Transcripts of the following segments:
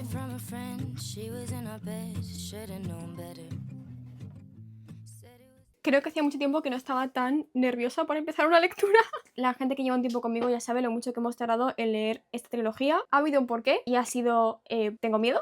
from a friend. She was in our bed, should've known better. Creo que hacía mucho tiempo que no estaba tan nerviosa por empezar una lectura. La gente que lleva un tiempo conmigo ya sabe lo mucho que hemos tardado en leer esta trilogía. Ha habido un porqué y ha sido... tengo miedo.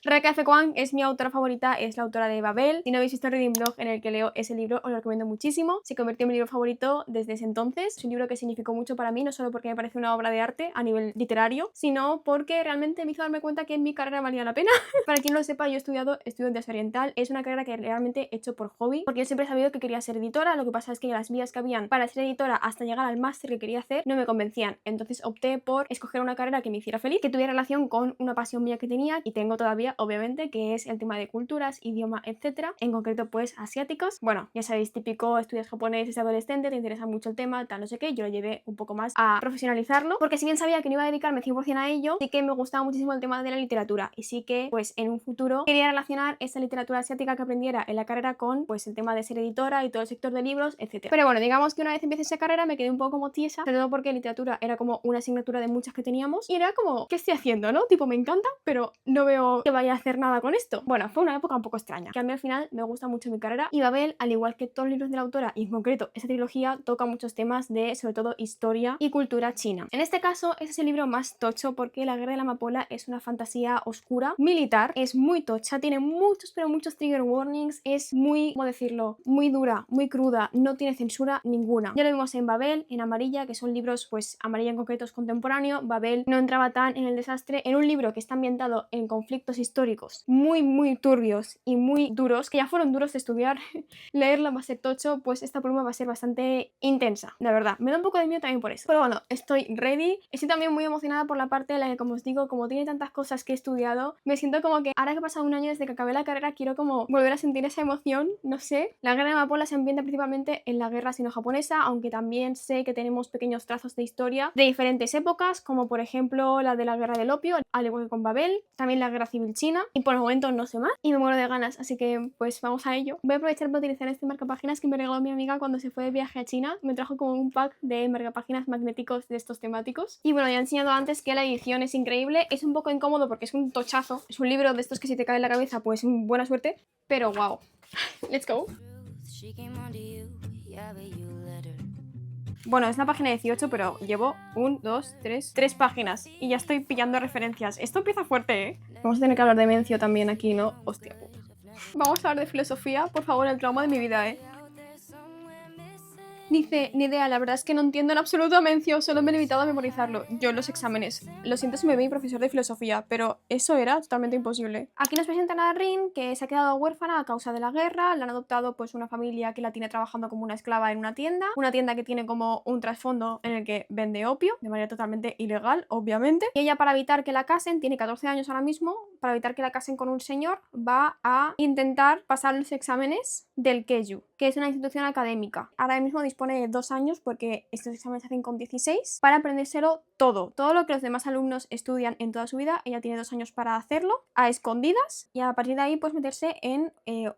Rebecca F. Kuang es mi autora favorita, es la autora de Babel. Si no habéis visto el reading blog en el que leo ese libro, os lo recomiendo muchísimo. Se convirtió en mi libro favorito desde ese entonces. Es un libro que significó mucho para mí, no solo porque me parece una obra de arte a nivel literario, sino porque realmente me hizo darme cuenta que mi carrera valía la pena. Para quien no lo sepa, yo he estudiado estudios de arte oriental. Es una carrera que realmente he hecho por hobby, porque yo siempre he sabido que quería ser editora. Lo que pasa es que las vías que habían para ser editora hasta llegar al máster que quería hacer no me convencían. Entonces opté por escoger una carrera que me hiciera feliz, que tuviera relación con una pasión mía que tenía y tengo todavía, obviamente, que es el tema de culturas, idioma, etcétera. En concreto, pues asiáticos. Bueno, ya sabéis, típico, estudias japonés, es adolescente, te interesa mucho el tema, tal, no sé qué. Yo lo llevé un poco más a profesionalizarlo, porque si bien sabía que no iba a dedicarme 100% a ello, sí que me gustaba muchísimo el tema de la literatura y sí que, pues en un futuro quería relacionar esa literatura asiática que aprendiera en la carrera con, pues, el tema de ser editora y todo el sector de libros, etcétera. Pero bueno, digamos que una vez empecé esa carrera me quedé un poco como tiesa, sobre todo porque literatura era como una asignatura de muchas que teníamos y era como, ¿qué estoy haciendo, no? Tipo, me encanta, pero no veo que vaya a hacer nada con esto. Bueno, fue una época un poco extraña, que a mí al final me gusta mucho mi carrera y Babel, al igual que todos los libros de la autora y en concreto esta trilogía, toca muchos temas de, sobre todo, historia y cultura china. En este caso, este es el libro más tocho porque La Guerra de la Amapola es una fantasía oscura, militar, es muy tocha, tiene muchos, pero muchos trigger warnings, es muy, ¿cómo decirlo?, muy dura, muy cruda, no tiene censura ninguna. Ya lo vimos en Babel, en Amarilla, que son libros, pues Amarilla en concreto es contemporáneo, Babel no entraba tan en el desastre, en un libro que está ambientado en conflictos históricos muy turbios y muy duros, que ya fueron duros de estudiar. Leerlo va a ser tocho, pues esta pluma va a ser bastante intensa, de verdad. Me da un poco de miedo también por eso. Pero bueno, estoy ready. Estoy también muy emocionada por la parte en la que, como os digo, como tiene tantas cosas que he estudiado, me siento como que ahora que ha pasado un año desde que acabé la carrera, quiero como volver a sentir esa emoción, no sé. La Guerra de Amapola se ambienta principalmente en la guerra sino-japonesa, aunque también sé que tenemos pequeños trazos de historia de diferentes épocas, como por ejemplo la de la Guerra del Opio, al igual que con Babel, también la Guerra Civil China, y por el momento no sé más, y me muero de ganas, así que pues vamos a ello. Voy a aprovechar para utilizar este marcapáginas que me regaló mi amiga cuando se fue de viaje a China. Me trajo como un pack de marcapáginas magnéticos de estos temáticos. Y bueno, ya he enseñado antes que la edición es increíble. Es un poco incómodo porque es un tochazo. Es un libro de estos que si te cae en la cabeza, pues buena suerte. Pero wow. Let's go. Bueno, es la página 18, pero llevo 1, 2, 3 páginas y ya estoy pillando referencias. Esto empieza fuerte, ¿eh? Vamos a tener que hablar de Mencio también aquí, ¿no? Hostia puta. Vamos a hablar de filosofía, por favor, el trauma de mi vida, ¿eh? Dice, ni idea, la verdad es que no entiendo en absoluto a Mencio, solo me he limitado a memorizarlo, yo en los exámenes. Lo siento si me veis profesor de filosofía, pero eso era totalmente imposible. Aquí nos presentan a Rin, que se ha quedado huérfana a causa de la guerra, la han adoptado pues una familia que la tiene trabajando como una esclava en una tienda que tiene como un trasfondo en el que vende opio, de manera totalmente ilegal, obviamente. Y ella, para evitar que la casen, tiene 14 años ahora mismo, para evitar que la casen con un señor, va a intentar pasar los exámenes del Keiju, que es una institución académica. Ahora mismo dispone de 2 años porque estos exámenes se hacen con 16 para aprendérselo todo lo que los demás alumnos estudian en toda su vida. Ella tiene 2 años para hacerlo a escondidas y a partir de ahí pues meterse en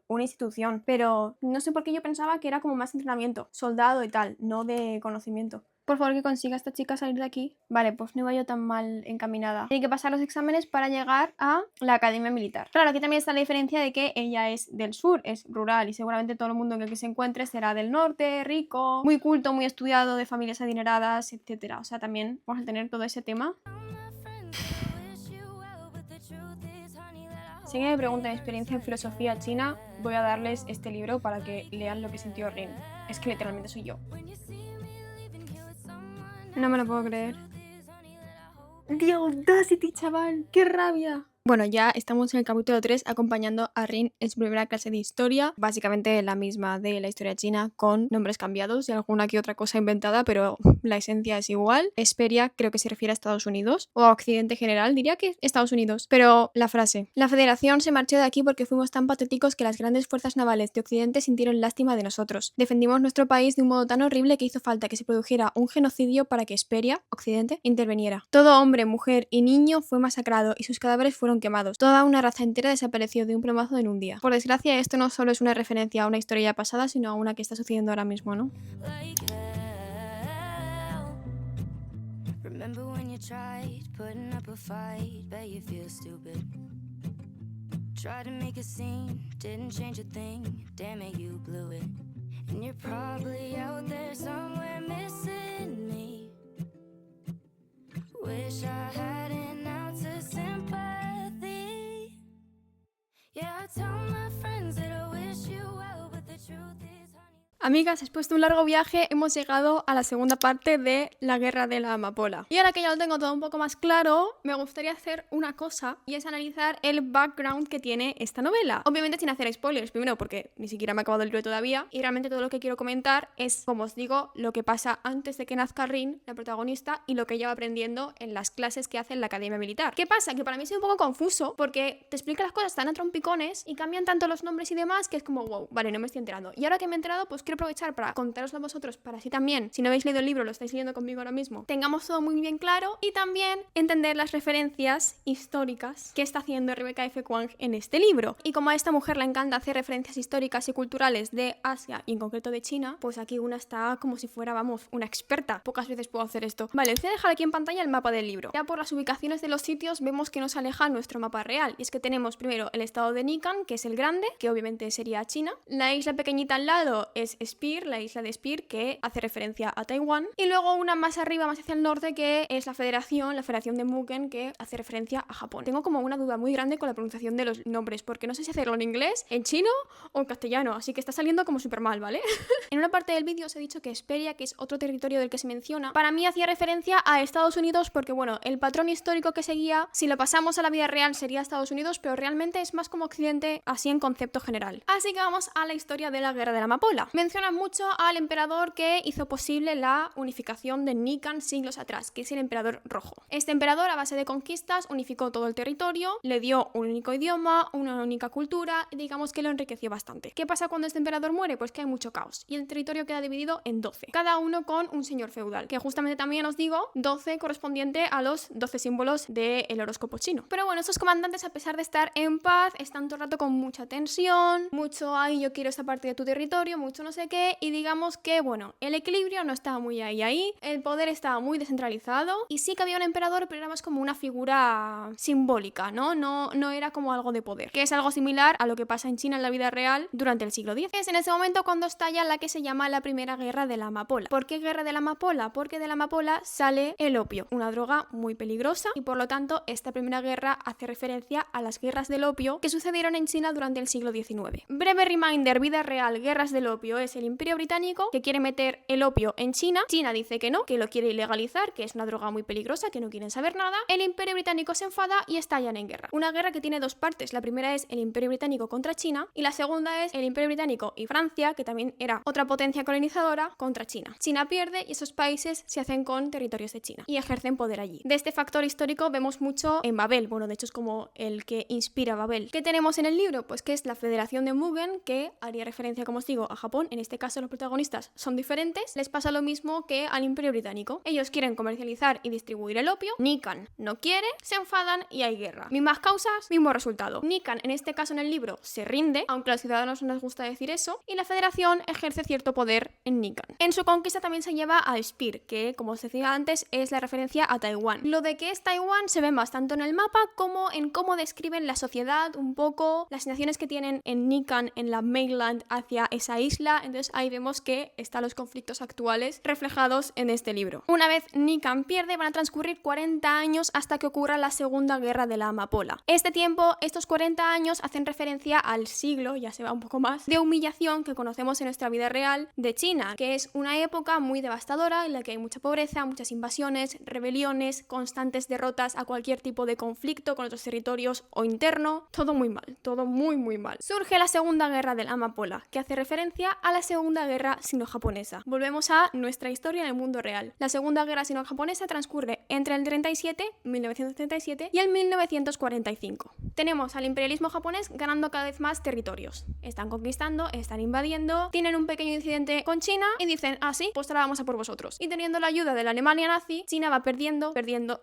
una institución, pero no sé por qué yo pensaba que era como más entrenamiento, soldado y tal, no de conocimiento. Por favor, que consiga esta chica salir de aquí. Vale, pues no iba yo tan mal encaminada. Tiene que pasar los exámenes para llegar a la academia militar. Claro, aquí también está la diferencia de que ella es del sur, es rural y seguramente todo el mundo en el que se encuentre será del norte, rico, muy culto, muy estudiado, de familias adineradas, etc. O sea, también vamos a tener todo ese tema. Si alguien me pregunta mi experiencia en filosofía china, voy a darles este libro para que lean lo que sintió Rin. Es que literalmente soy yo. No me lo puedo creer. ¡The Audacity, chaval! ¡Qué rabia! Bueno, ya estamos en el capítulo 3 acompañando a Rin en su primera clase de historia, básicamente la misma de la historia china con nombres cambiados y alguna que otra cosa inventada, pero la esencia es igual. Esperia creo que se refiere a Estados Unidos o a Occidente en general, diría que Estados Unidos, pero la frase: la Federación se marchó de aquí porque fuimos tan patéticos que las grandes fuerzas navales de Occidente sintieron lástima de nosotros. Defendimos nuestro país de un modo tan horrible que hizo falta que se produjera un genocidio para que Esperia, Occidente, interviniera. Todo hombre, mujer y niño fue masacrado y sus cadáveres fueron quemados. Toda una raza entera desapareció de un plumazo en un día. Por desgracia, esto no solo es una referencia a una historia ya pasada, sino a una que está sucediendo ahora mismo, ¿no? you tried putting up a fight, bet you feel stupid. Tried to make a scene, didn't change a thing, damn it, you blew it. And you're probably out there somewhere missing me. Wish I had an ounce of sympathy. Yeah, I tell my friends that I wish you well, but the truth is, honey. Amigas, después de un largo viaje hemos llegado a la segunda parte de la Guerra de la Amapola. Y ahora que ya lo tengo todo un poco más claro, me gustaría hacer una cosa y es analizar el background que tiene esta novela. Obviamente sin hacer spoilers, primero porque ni siquiera me he acabado el libro todavía y realmente todo lo que quiero comentar es, como os digo, lo que pasa antes de que nazca Rin, la protagonista, y lo que ella va aprendiendo en las clases que hace en la academia militar. ¿Qué pasa? Que para mí es un poco confuso porque te explica las cosas tan a trompicones y cambian tanto los nombres y demás que es como, wow, vale, no me estoy enterando. Y ahora que me he enterado, pues quiero aprovechar para contároslo a vosotros, para así también, si no habéis leído el libro, lo estáis leyendo conmigo ahora mismo, tengamos todo muy bien claro y también entender las referencias históricas que está haciendo Rebecca F. Kuang en este libro. Y como a esta mujer le encanta hacer referencias históricas y culturales de Asia y en concreto de China, pues aquí una está como si fuera, vamos, una experta. Pocas veces puedo hacer esto. Vale, os voy a dejar aquí en pantalla el mapa del libro. Ya por las ubicaciones de los sitios vemos que nos aleja nuestro mapa real. Y es que tenemos primero el estado de Nikan, que es el grande, que obviamente sería China. La isla pequeñita al lado es Spear, la isla de Spear, que hace referencia a Taiwán. Y luego una más arriba, más hacia el norte, que es la Federación de Mugen, que hace referencia a Japón. Tengo como una duda muy grande con la pronunciación de los nombres, porque no sé si hacerlo en inglés, en chino o en castellano, así que está saliendo como súper mal, ¿vale? En una parte del vídeo os he dicho que Esperia, que es otro territorio del que se menciona, para mí hacía referencia a Estados Unidos porque, bueno, el patrón histórico que seguía, si lo pasamos a la vida real sería Estados Unidos, pero realmente es más como Occidente, así en concepto general. Así que vamos a la historia de la Guerra de la Amapola. Mencionan mucho al emperador que hizo posible la unificación de Nikan siglos atrás, que es el emperador rojo. Este emperador, a base de conquistas, unificó todo el territorio, le dio un único idioma, una única cultura y digamos que lo enriqueció bastante. ¿Qué pasa cuando este emperador muere? Pues que hay mucho caos y el territorio queda dividido en 12, cada uno con un señor feudal, que justamente también os digo 12 correspondiente a los 12 símbolos del horóscopo chino. Pero bueno, estos comandantes, a pesar de estar en paz, están todo el rato con mucha tensión, mucho ay, yo quiero esta parte de tu territorio, mucho no sé qué, y digamos que, bueno, el equilibrio no estaba muy ahí, el poder estaba muy descentralizado y sí que había un emperador, pero era más como una figura simbólica, ¿no? No era como algo de poder, que es algo similar a lo que pasa en China en la vida real durante el siglo X. Es en ese momento cuando estalla la que se llama la Primera Guerra de la Amapola. ¿Por qué Guerra de la Amapola? Porque de la amapola sale el opio, una droga muy peligrosa y por lo tanto esta primera guerra hace referencia a las guerras del opio que sucedieron en China durante el siglo XIX. Breve reminder, vida real, guerras del opio, es el Imperio Británico que quiere meter el opio en China. China dice que no, que lo quiere ilegalizar, que es una droga muy peligrosa, que no quieren saber nada. El Imperio Británico se enfada y estallan en guerra. Una guerra que tiene dos partes. La primera es el Imperio Británico contra China y la segunda es el Imperio Británico y Francia, que también era otra potencia colonizadora, contra China. China pierde y esos países se hacen con territorios de China y ejercen poder allí. De este factor histórico vemos mucho en Babel. Bueno, de hecho es como el que inspira Babel. ¿Qué tenemos en el libro? Pues que es la Federación de Mugen, que haría referencia, como os digo, a Japón. En este caso los protagonistas son diferentes. Les pasa lo mismo que al Imperio Británico. Ellos quieren comercializar y distribuir el opio. Nikan no quiere, se enfadan y hay guerra. Mismas causas, mismo resultado. Nikan, en este caso en el libro, se rinde, aunque a los ciudadanos no les gusta decir eso, y la Federación ejerce cierto poder en Nikan. En su conquista también se lleva a Spear, que, como os decía antes, es la referencia a Taiwán. Lo de que es Taiwán se ve más tanto en el mapa como en cómo describen la sociedad, un poco las naciones que tienen en Nikan, en la mainland, hacia esa isla. Entonces ahí vemos que están los conflictos actuales reflejados en este libro. Una vez Nikan pierde, van a transcurrir 40 años hasta que ocurra la Segunda Guerra de la Amapola. Este tiempo, estos 40 años, hacen referencia al siglo, ya se va un poco más, de humillación que conocemos en nuestra vida real de China, que es una época muy devastadora en la que hay mucha pobreza, muchas invasiones, rebeliones, constantes derrotas a cualquier tipo de conflicto con otros territorios o interno, todo muy mal, todo muy mal. Surge la Segunda Guerra de la Amapola, que hace referencia a la Segunda Guerra Sino-Japonesa. Volvemos a nuestra historia en el mundo real. La Segunda Guerra Sino-Japonesa transcurre entre el 1937 y el 1945. Tenemos al imperialismo japonés ganando cada vez más territorios. Están conquistando, están invadiendo, tienen un pequeño incidente con China y dicen, ah sí, pues ahora vamos a por vosotros. Y teniendo la ayuda de la Alemania nazi, China va perdiendo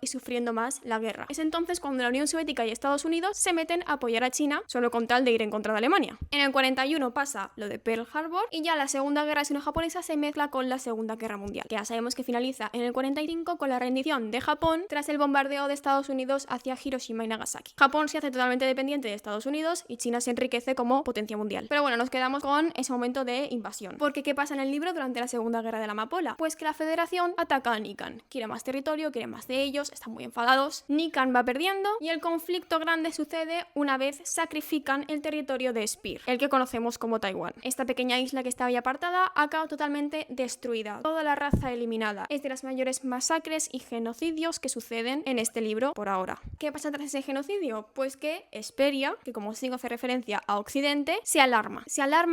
y sufriendo más la guerra. Es entonces cuando la Unión Soviética y Estados Unidos se meten a apoyar a China solo con tal de ir en contra de Alemania. En el 41 pasa lo de Pearl Harbor y ya la Segunda Guerra Sino-Japonesa se mezcla con la Segunda Guerra Mundial, que ya sabemos que finaliza en el 45 con la rendición de Japón tras el bombardeo de Estados Unidos hacia Hiroshima y Nagasaki. Japón se hace totalmente dependiente de Estados Unidos y China se enriquece como potencia mundial. Pero bueno, nos quedamos con ese momento de invasión. Porque ¿qué pasa en el libro durante la Segunda Guerra de la Amapola? Pues que la Federación ataca a Nikan. Quiere más territorio, quiere más de ellos, están muy enfadados. Nikan va perdiendo y el conflicto grande sucede una vez sacrifican el territorio de Spear, el que conocemos como Taiwán. Esta pequeña isla que estaba ya apartada acaba totalmente destruida. Toda la raza eliminada. Es de las mayores masacres y genocidios que suceden en este libro por ahora. ¿Qué pasa tras ese genocidio? Pues que Hesperia, que como os digo hace referencia a Occidente, se alarma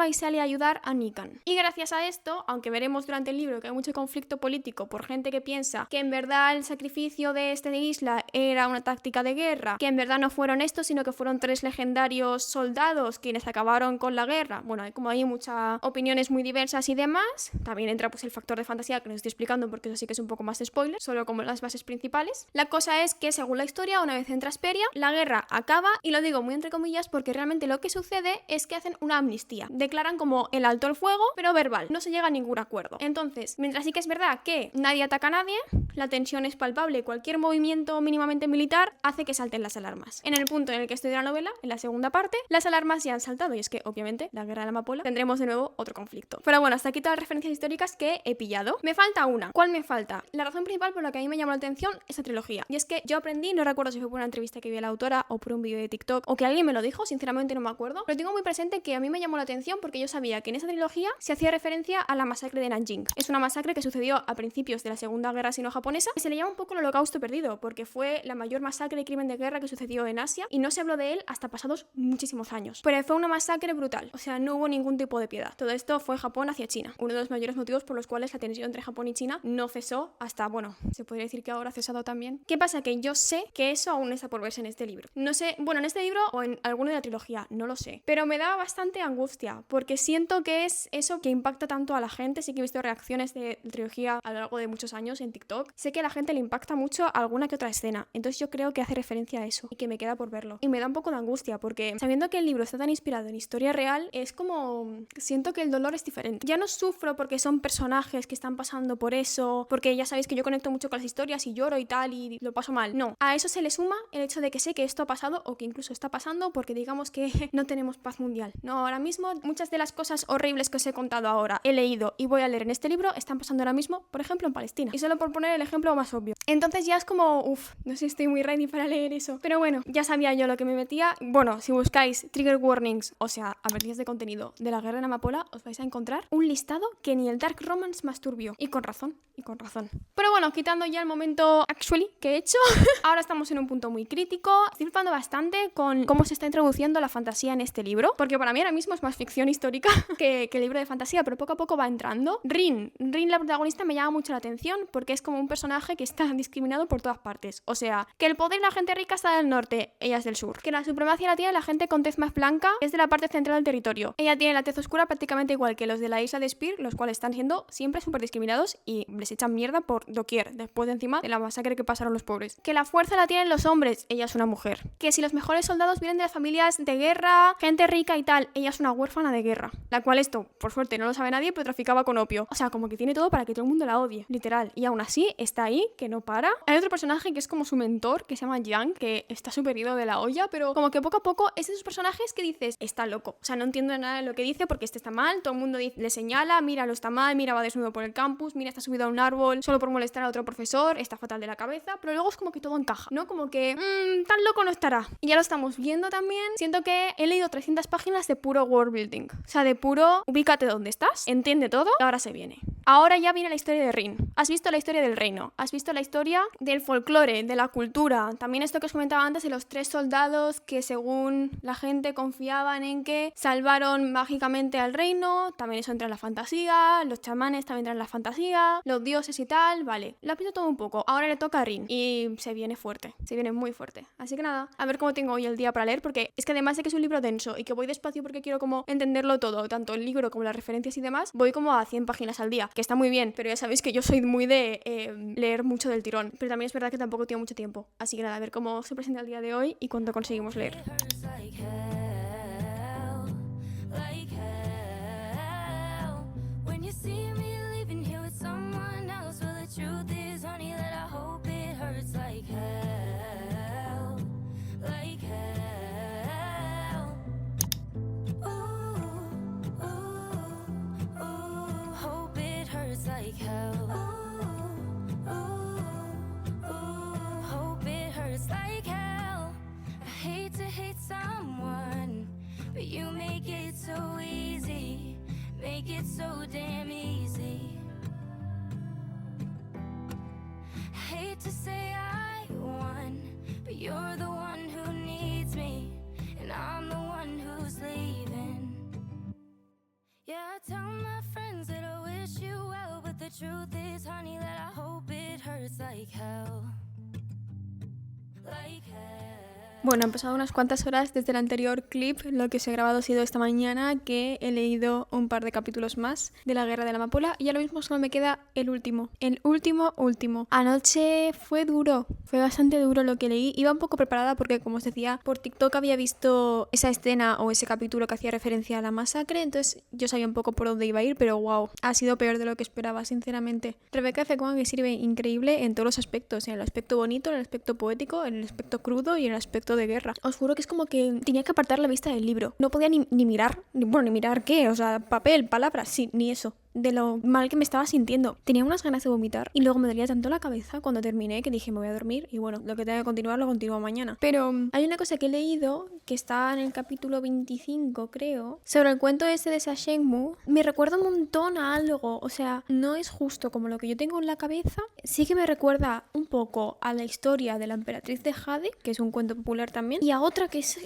y sale a ayudar a Nikan. Y gracias a esto, aunque veremos durante el libro que hay mucho conflicto político por gente que piensa que en verdad el sacrificio de esta isla era una táctica de guerra, que en verdad no fueron estos, sino que fueron 3 legendarios soldados quienes acabaron con la guerra. Bueno, como hay muchas opiniones muy diversas y demás, también entra pues el factor de fantasía que nos estoy explicando porque eso sí que es un poco más spoiler, solo como las bases principales. La cosa es que según la historia, una vez entra Hesperia, la guerra acaba, y lo digo muy entre comillas porque realmente lo que sucede es que hacen una amnistía, declaran como el alto el fuego, pero verbal, no se llega a ningún acuerdo. Entonces, mientras sí que es verdad que nadie ataca a nadie, la tensión es palpable, cualquier movimiento mínimamente militar hace que salten las alarmas. En el punto en el que estoy de la novela, en la segunda parte, las alarmas ya han saltado y es que obviamente la guerra de la amapola tendremos de nuevo otro conflicto. Pero bueno, hasta aquí todas las referencias históricas que he pillado. Me falta una. ¿Cuál me falta? La razón principal por la que a mí me llamó la atención esta trilogía, y es que yo aprendí, no recuerdo si fue por una entrevista que vi a la autora o por un vídeo de TikTok o que alguien me lo dijo, sinceramente no me acuerdo, pero tengo muy presente que a mí me llamó la atención porque yo sabía que en esa trilogía se hacía referencia a la masacre de Nanjing. Es una masacre que sucedió a principios de la Segunda Guerra Sino-Japonesa y se le llama un poco el Holocausto perdido porque fue la mayor masacre y crimen de guerra que sucedió en Asia y no se habló de él hasta pasados muchísimos años. Pero fue una masacre brutal, o sea, no hubo ningún tipo de piedad. Todo esto fue Japón hacia China, uno de los mayores motivos por los cuales la tensión entre Japón y China no cesó hasta, bueno, se podría decir que ahora ha cesado también. ¿Qué pasa? Que yo sé que eso aún está por verse en este libro. No sé, bueno, en este libro o en alguno de la trilogía, no lo sé. Pero me da bastante angustia, porque siento que es eso que impacta tanto a la gente. Sí que he visto reacciones de la trilogía a lo largo de muchos años en TikTok. Sé que a la gente le impacta mucho alguna que otra escena. Entonces yo creo que hace referencia a eso y que me queda por verlo. Y me da un poco de angustia, porque sabiendo que el libro está tan inspirado en historia real, es como... siento que el dolor es diferente. Ya no sufro porque son personajes que están pasando por eso, porque ya sabéis que yo conecto mucho con las historias y lloro y tal y lo paso mal. No, a eso se le suma el hecho de que sé que esto ha pasado o que incluso está pasando porque digamos que no tenemos paz mundial. No, ahora mismo muchas de las cosas horribles que os he contado ahora, he leído y voy a leer en este libro, están pasando ahora mismo, por ejemplo, en Palestina. Y solo por poner el ejemplo más obvio. Entonces ya es como, no sé si estoy muy ready para leer eso. Pero bueno, ya sabía yo lo que me metía. Bueno, si buscáis trigger warnings, o sea, advertencias de contenido de la guerra en Amapola, os vais a encontrar un listado que ni el Dark Romance más turbio. Y con razón, y con razón. Pero bueno, quitando ya el momento actually que he hecho, ahora estamos en un punto muy crítico. Estoy flipando bastante con cómo se está introduciendo la fantasía en este libro, porque para mí ahora mismo es más ficción histórica que el libro de fantasía, pero poco a poco va entrando. Rin, la protagonista, me llama mucho la atención porque es como un personaje que está discriminado por todas partes. O sea, que el poder de la gente rica está del norte, ella es del sur. Que la supremacía la tiene la gente con tez más blanca, es de la parte central del territorio. Ella tiene la tez oscura prácticamente igual que los de la isla de Spear, los cuales están siendo siempre súper discriminados y les echan mierda por doquier, después de encima de la masacre que pasaron los pobres. Que la fuerza la tienen los hombres, ella es una mujer. Que si los mejores soldados vienen de las familias de guerra, gente rica y tal, ella es una huérfana de guerra. La cual esto, por suerte, no lo sabe nadie, pero traficaba con opio. O sea, como que tiene todo para que todo el mundo la odie, literal. Y aún así, está ahí, que no para. Hay otro personaje que es como su mentor, que se llama Yang, que está súper ido de la olla, pero como que poco a poco es de esos personajes que dices, está loco. O sea, no entiendo nada de lo que dice porque este está mal, todo el mundo le señala, mira, lo está mal, mira, va desnudo por el campus, mira, está subido a un árbol solo por molestar a otro profesor, está fatal de la cabeza, pero luego es como que todo encaja, ¿no? Como que, tan loco no estará. Y ya lo estamos viendo también. Siento que he leído 300 páginas de puro world building. O sea, de puro, ubícate donde estás, entiende todo, y ahora se viene. Ahora ya viene la historia de Rin. Has visto la historia del reino, has visto la historia del folclore, de la cultura. También esto que os comentaba antes de los 3 soldados que según la gente confiaban en que salvaron mágicamente al reino. También eso entra en la fantasía, los chamanes también entran en la fantasía, los dioses y tal, vale. Lo has visto todo un poco. Ahora le toca a Rin y se viene fuerte, se viene muy fuerte. Así que nada, a ver cómo tengo hoy el día para leer, porque es que además de que es un libro denso y que voy despacio porque quiero como entenderlo todo, tanto el libro como las referencias y demás, voy como a 100 páginas al día, que está muy bien, pero ya sabéis que yo soy muy de leer mucho del tirón, pero también es verdad que tampoco tengo mucho tiempo, así que nada, a ver cómo se presenta el día de hoy y cuánto conseguimos leer. like hell. Hope it hurts like hell. I hate to hate someone, but you make it so easy. Make it so damn easy. I hate to say I won, but you're the one who needs me, and I'm the one who's leaving. Yeah, I tell my friends that I wish you well, but the truth is, honey, that I hope it hurts like hell. Like hell. Bueno, han pasado unas cuantas horas desde el anterior clip. Lo que os he grabado ha sido esta mañana, que he leído un par de capítulos más de La Guerra de la Amapola y ahora mismo solo me queda el último. El último. Anoche fue duro, fue bastante duro lo que leí. Iba un poco preparada porque, como os decía, por TikTok había visto esa escena o ese capítulo que hacía referencia a la masacre, entonces yo sabía un poco por dónde iba a ir, pero wow, ha sido peor de lo que esperaba, sinceramente. Rebecca F. Kuang sirve increíble en todos los aspectos, en el aspecto bonito, en el aspecto poético, en el aspecto crudo y en el aspecto de guerra. Os juro que es como que tenía que apartar la vista del libro. No podía ni mirar, ni mirar qué, o sea, papel, palabras, sí, ni eso. De lo mal que me estaba sintiendo. Tenía unas ganas de vomitar y luego me dolía tanto la cabeza cuando terminé que dije me voy a dormir y bueno, lo que tenga que continuar lo continúo mañana. Pero hay una cosa que he leído que está en el capítulo 25, creo, sobre el cuento ese de Sha Shengmu. Me recuerda un montón a algo, o sea, no es justo como lo que yo tengo en la cabeza. Sí que me recuerda un poco a la historia de la emperatriz de Jade, que es un cuento popular también, y a otra que sí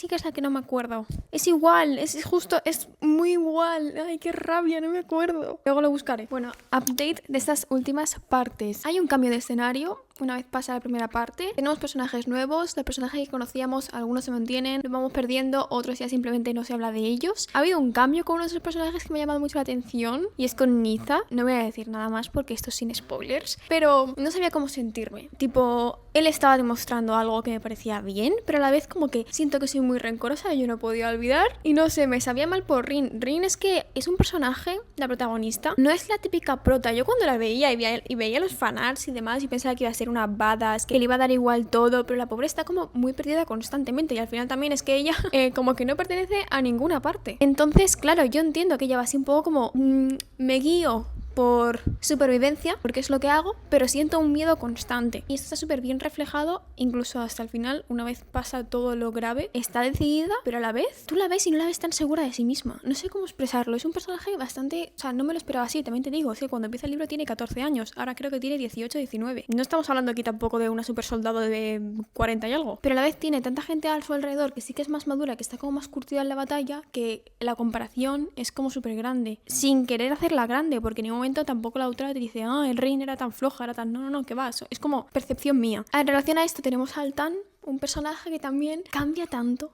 que es la que no me acuerdo. Es igual, es justo, es muy igual. Ay, qué rabia, no me acuerdo. Luego lo buscaré. Bueno, update de estas últimas partes. Hay un cambio de escenario. Una vez pasa la primera parte, tenemos personajes nuevos. Los personajes que conocíamos, algunos se mantienen, los vamos perdiendo, otros ya simplemente no se habla de ellos. Ha habido un cambio con uno de esos personajes que me ha llamado mucho la atención y es con Niza. No voy a decir nada más porque esto es sin spoilers, pero no sabía cómo sentirme. Tipo, él estaba demostrando algo que me parecía bien, pero a la vez como que siento que soy muy rencorosa y yo no podía olvidar. Y no sé, me sabía mal por Rin. Rin es que es un personaje, la protagonista, no es la típica prota. Yo cuando la veía y veía los fanarts y demás y pensaba que iba a ser una badass, que le iba a dar igual todo, pero la pobre está como muy perdida constantemente y al final también es que ella como que no pertenece a ninguna parte. Entonces, claro, yo entiendo que ella va así un poco como me guío por supervivencia, porque es lo que hago, pero siento un miedo constante. Y esto está súper bien reflejado, incluso hasta el final, una vez pasa todo lo grave, está decidida, pero a la vez tú la ves y no la ves tan segura de sí misma. No sé cómo expresarlo, es un personaje bastante... O sea, no me lo esperaba así, también te digo, es que cuando empieza el libro tiene 14 años, ahora creo que tiene 18, 19. No estamos hablando aquí tampoco de una super soldado de 40 y algo, pero a la vez tiene tanta gente a su alrededor que sí que es más madura, que está como más curtida en la batalla, que la comparación es como súper grande, sin querer hacerla grande, porque en ningún momento tampoco la autora te dice, el Rin era tan floja, era tan... No, que va, eso es como percepción mía. En relación a esto tenemos a Altan, un personaje que también cambia tanto,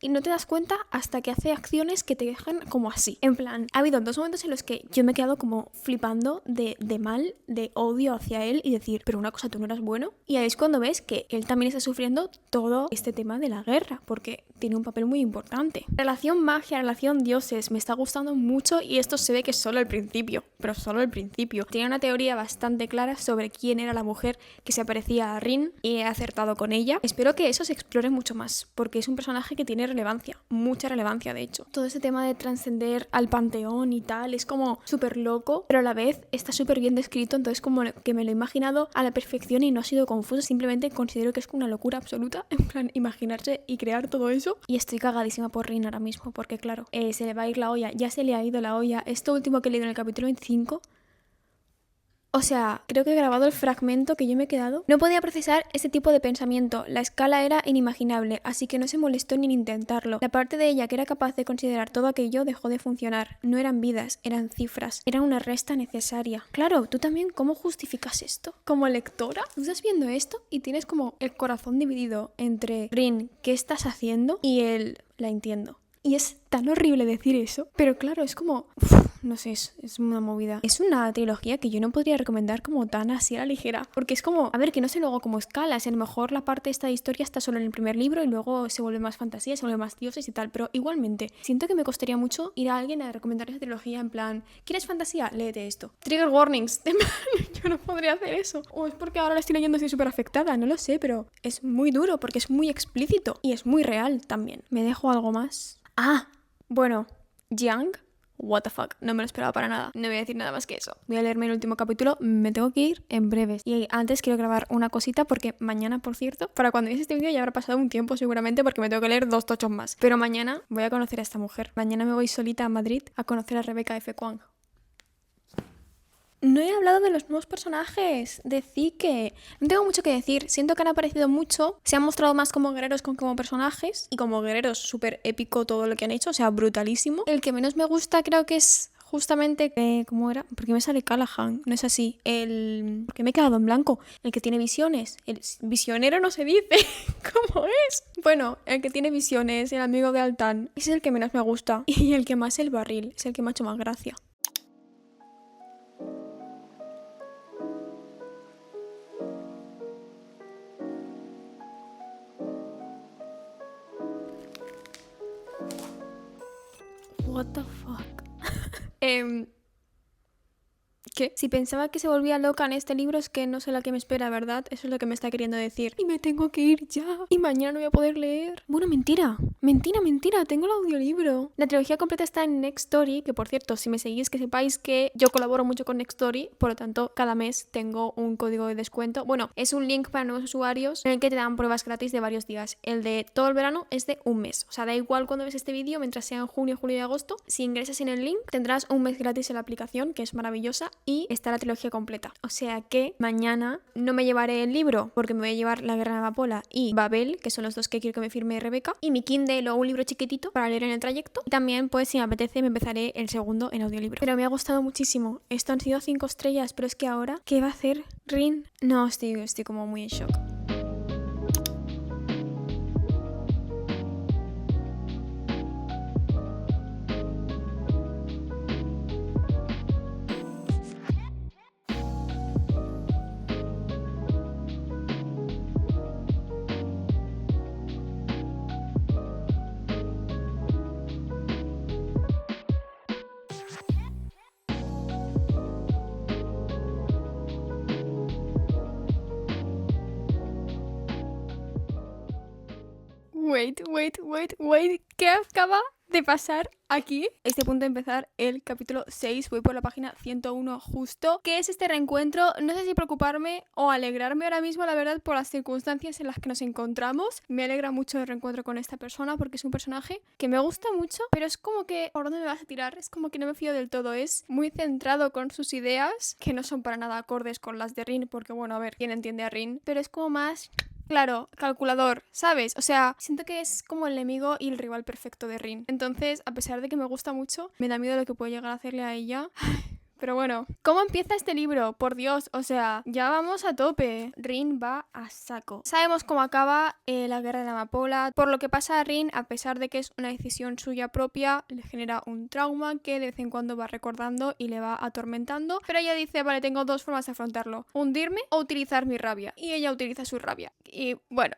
y no te das cuenta hasta que hace acciones que te dejan como así. En plan, ha habido dos momentos en los que yo me he quedado como flipando de mal, de odio hacia él y decir, pero una cosa, tú no eras bueno. Y ahí es cuando ves que él también está sufriendo todo este tema de la guerra, porque tiene un papel muy importante. Relación magia, relación dioses, me está gustando mucho y esto se ve que es solo el principio, pero solo el principio. Tiene una teoría bastante clara sobre quién era la mujer que se parecía a Rin y he acertado con ella. Espero que eso se explore mucho más, porque es un personaje que tiene relevancia, mucha relevancia de hecho. Todo ese tema de trascender al panteón y tal es como súper loco, pero a la vez está súper bien descrito, entonces como que me lo he imaginado a la perfección y no ha sido confuso, simplemente considero que es una locura absoluta, en plan imaginarse y crear todo eso. Y estoy cagadísima por Rin ahora mismo, porque claro, se le va a ir la olla, ya se le ha ido la olla. Esto último que he leído en el capítulo 25... O sea, creo que he grabado el fragmento que yo me he quedado. No podía procesar ese tipo de pensamiento. La escala era inimaginable, así que no se molestó ni en intentarlo. La parte de ella que era capaz de considerar todo aquello dejó de funcionar. No eran vidas, eran cifras. Era una resta necesaria. Claro, tú también, ¿cómo justificas esto? Como lectora, tú estás viendo esto y tienes como el corazón dividido entre Rin, ¿qué estás haciendo? Y el, la entiendo. Y es tan horrible decir eso, pero claro, es como... no sé, es una movida. Es una trilogía que yo no podría recomendar como tan así a la ligera, porque es como, a ver, que no sé luego cómo escalas, a lo mejor la parte de esta historia está solo en el primer libro y luego se vuelve más fantasía, se vuelve más dioses y tal, pero igualmente, siento que me costaría mucho ir a alguien a recomendar esa trilogía en plan, ¿quieres fantasía? Léete esto. Trigger warnings, yo no podría hacer eso. O es porque ahora la estoy leyendo y estoy súper afectada, no lo sé, pero es muy duro porque es muy explícito y es muy real también. ¿Me dejo algo más? Ah, bueno, Jiang, what the fuck, no me lo esperaba para nada. No voy a decir nada más que eso. Voy a leerme el último capítulo, me tengo que ir en breves. Y antes quiero grabar una cosita porque mañana, por cierto, para cuando veáis este vídeo ya habrá pasado un tiempo seguramente porque me tengo que leer 2 tochos más. Pero mañana voy a conocer a esta mujer. Mañana me voy solita a Madrid a conocer a Rebecca F. Kuang. No he hablado de los nuevos personajes de Zeke. No tengo mucho que decir. Siento que han aparecido mucho. Se han mostrado más como guerreros que como personajes. Y como guerreros súper épico todo lo que han hecho. O sea, brutalísimo. El que menos me gusta creo que es justamente... ¿Cómo era? Porque me sale Callahan. No es así. Porque me he quedado en blanco. El que tiene visiones. El visionero no se dice. ¿Cómo es? Bueno, el que tiene visiones. El amigo de Altan. Ese es el que menos me gusta. Y el que más el barril. Es el que me ha hecho más gracia. What the fuck? ¿Qué? Si pensaba que se volvía loca en este libro es que no sé la que me espera, ¿verdad? Eso es lo que me está queriendo decir. Y me tengo que ir ya. Y mañana no voy a poder leer. Bueno, mentira. Mentira. Tengo el audiolibro. La trilogía completa está en Nextory, que por cierto, si me seguís, que sepáis que yo colaboro mucho con Nextory. Por lo tanto, cada mes tengo un código de descuento. Bueno, es un link para nuevos usuarios en el que te dan pruebas gratis de varios días. El de todo el verano es de un mes. O sea, da igual cuando ves este vídeo, mientras sea en junio, julio y agosto. Si ingresas en el link, tendrás un mes gratis en la aplicación, que es maravillosa. Y está la trilogía completa. O sea que mañana no me llevaré el libro porque me voy a llevar La Guerra de Amapola y Babel, que son los dos que quiero que me firme Rebeca, y mi Kindle o un libro chiquitito para leer en el trayecto. Y también, pues si me apetece, me empezaré el segundo en audiolibro. Pero me ha gustado muchísimo. Esto han sido 5 estrellas, pero es que ahora, ¿qué va a hacer Rin? No, estoy como muy en shock. Wait, ¿qué acaba de pasar aquí? Este punto de empezar el capítulo 6, voy por la página 101 justo. ¿Qué es este reencuentro? No sé si preocuparme o alegrarme ahora mismo, la verdad, por las circunstancias en las que nos encontramos. Me alegra mucho el reencuentro con esta persona porque es un personaje que me gusta mucho, pero es como que, ¿por dónde me vas a tirar? Es como que no me fío del todo, es muy centrado con sus ideas, que no son para nada acordes con las de Rin, porque bueno, a ver, ¿quién entiende a Rin? Pero es como más... Claro, calculador, ¿sabes? O sea, siento que es como el enemigo y el rival perfecto de Rin. Entonces, a pesar de que me gusta mucho, me da miedo lo que puede llegar a hacerle a ella. Pero bueno, ¿cómo empieza este libro? Por Dios, o sea, ya vamos a tope. Rin va a saco. Sabemos cómo acaba la guerra de la amapola. Por lo que pasa a Rin, a pesar de que es una decisión suya propia, le genera un trauma que de vez en cuando va recordando y le va atormentando. Pero ella dice, vale, tengo 2 formas de afrontarlo. Hundirme o utilizar mi rabia. Y ella utiliza su rabia. Y bueno...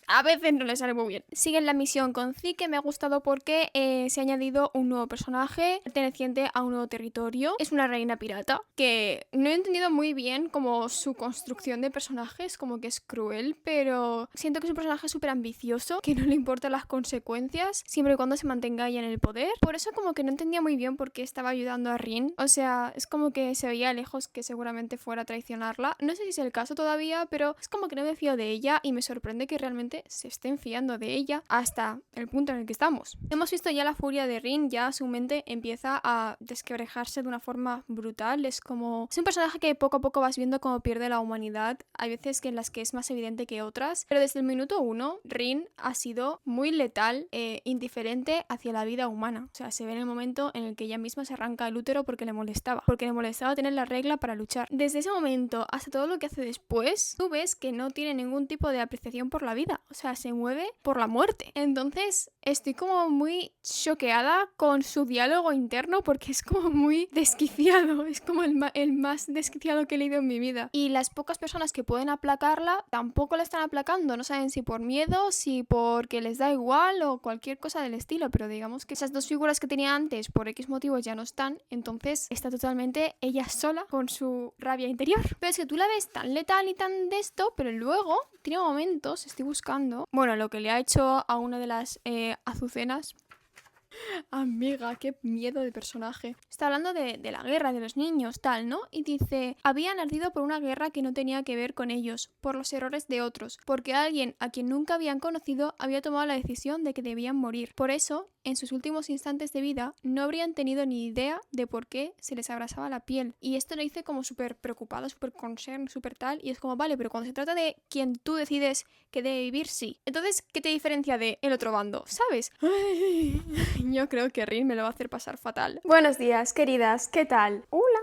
a veces no le sale muy bien. Siguen la misión con Zeke, me ha gustado porque se ha añadido un nuevo personaje perteneciente a un nuevo territorio. Es una reina pirata que no he entendido muy bien como su construcción de personajes, como que es cruel, pero siento que es un personaje súper ambicioso, que no le importan las consecuencias, siempre y cuando se mantenga ella en el poder. Por eso como que no entendía muy bien por qué estaba ayudando a Rin. O sea, es como que se veía lejos que seguramente fuera a traicionarla. No sé si es el caso todavía, pero es como que no me fío de ella y me sorprende que realmente se estén fiando de ella hasta el punto en el que estamos. Hemos visto ya la furia de Rin, ya su mente empieza a desquebrajarse de una forma brutal. Es un personaje que poco a poco vas viendo cómo pierde la humanidad. Hay veces en las que es más evidente que otras, pero desde el minuto 1 Rin ha sido muy letal e indiferente hacia la vida humana. O sea, se ve en el momento en el que ella misma se arranca el útero porque le molestaba tener la regla para luchar. Desde ese momento hasta todo lo que hace después, tú ves que no tiene ningún tipo de apreciación por la vida. O sea, se mueve por la muerte. Entonces estoy como muy choqueada con su diálogo interno porque es como muy desquiciado. Es como el más desquiciado que he leído en mi vida. Y las pocas personas que pueden aplacarla tampoco la están aplacando. No saben si por miedo, si porque les da igual o cualquier cosa del estilo. Pero digamos que esas 2 figuras que tenía antes por X motivos ya no están. Entonces está totalmente ella sola con su rabia interior. Pero es que tú la ves tan letal y tan de esto, pero luego tiene momentos, estoy buscando, bueno, lo que le ha hecho a una de las azucenas. Amiga, qué miedo de personaje. Está hablando de la guerra, de los niños, tal, ¿no? Y dice, habían ardido por una guerra que no tenía que ver con ellos, por los errores de otros, porque alguien a quien nunca habían conocido había tomado la decisión de que debían morir. Por eso, en sus últimos instantes de vida, no habrían tenido ni idea de por qué se les abrasaba la piel. Y esto lo dice como súper preocupado, súper concern, súper tal, y es como, vale, pero cuando se trata de quien tú decides que debe vivir, sí. Entonces, ¿qué te diferencia de el otro bando? ¿Sabes? Ay, yo creo que Rin me lo va a hacer pasar fatal. Buenos días, queridas, ¿qué tal? Hola.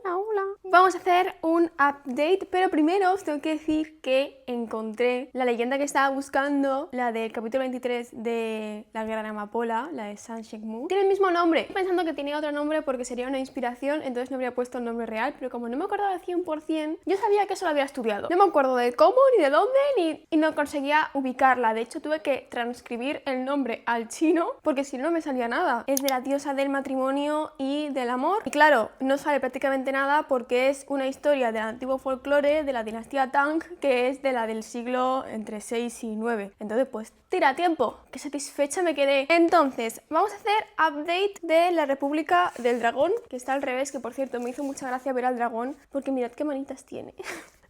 Hola. Vamos a hacer un update, pero primero os tengo que decir que encontré la leyenda que estaba buscando, la del capítulo 23 de La Guerra de Amapola, la de San Shek-mu. Tiene el mismo nombre, estoy pensando que tenía otro nombre porque sería una inspiración, entonces no habría puesto el nombre real, pero como no me acordaba al 100%, yo sabía que eso lo había estudiado. No me acuerdo de cómo, ni de dónde, y no conseguía ubicarla. De hecho, tuve que transcribir el nombre al chino porque si no, no me salía nada. Es de la diosa del matrimonio y del amor. Y claro, no sale prácticamente nada porque es una historia del antiguo folclore de la dinastía Tang, que es de la del siglo entre 6 y 9. Entonces, pues tira tiempo, qué satisfecha me quedé. Entonces, vamos a hacer update de la República del Dragón, que está al revés, que por cierto me hizo mucha gracia ver al dragón, porque mirad qué manitas tiene.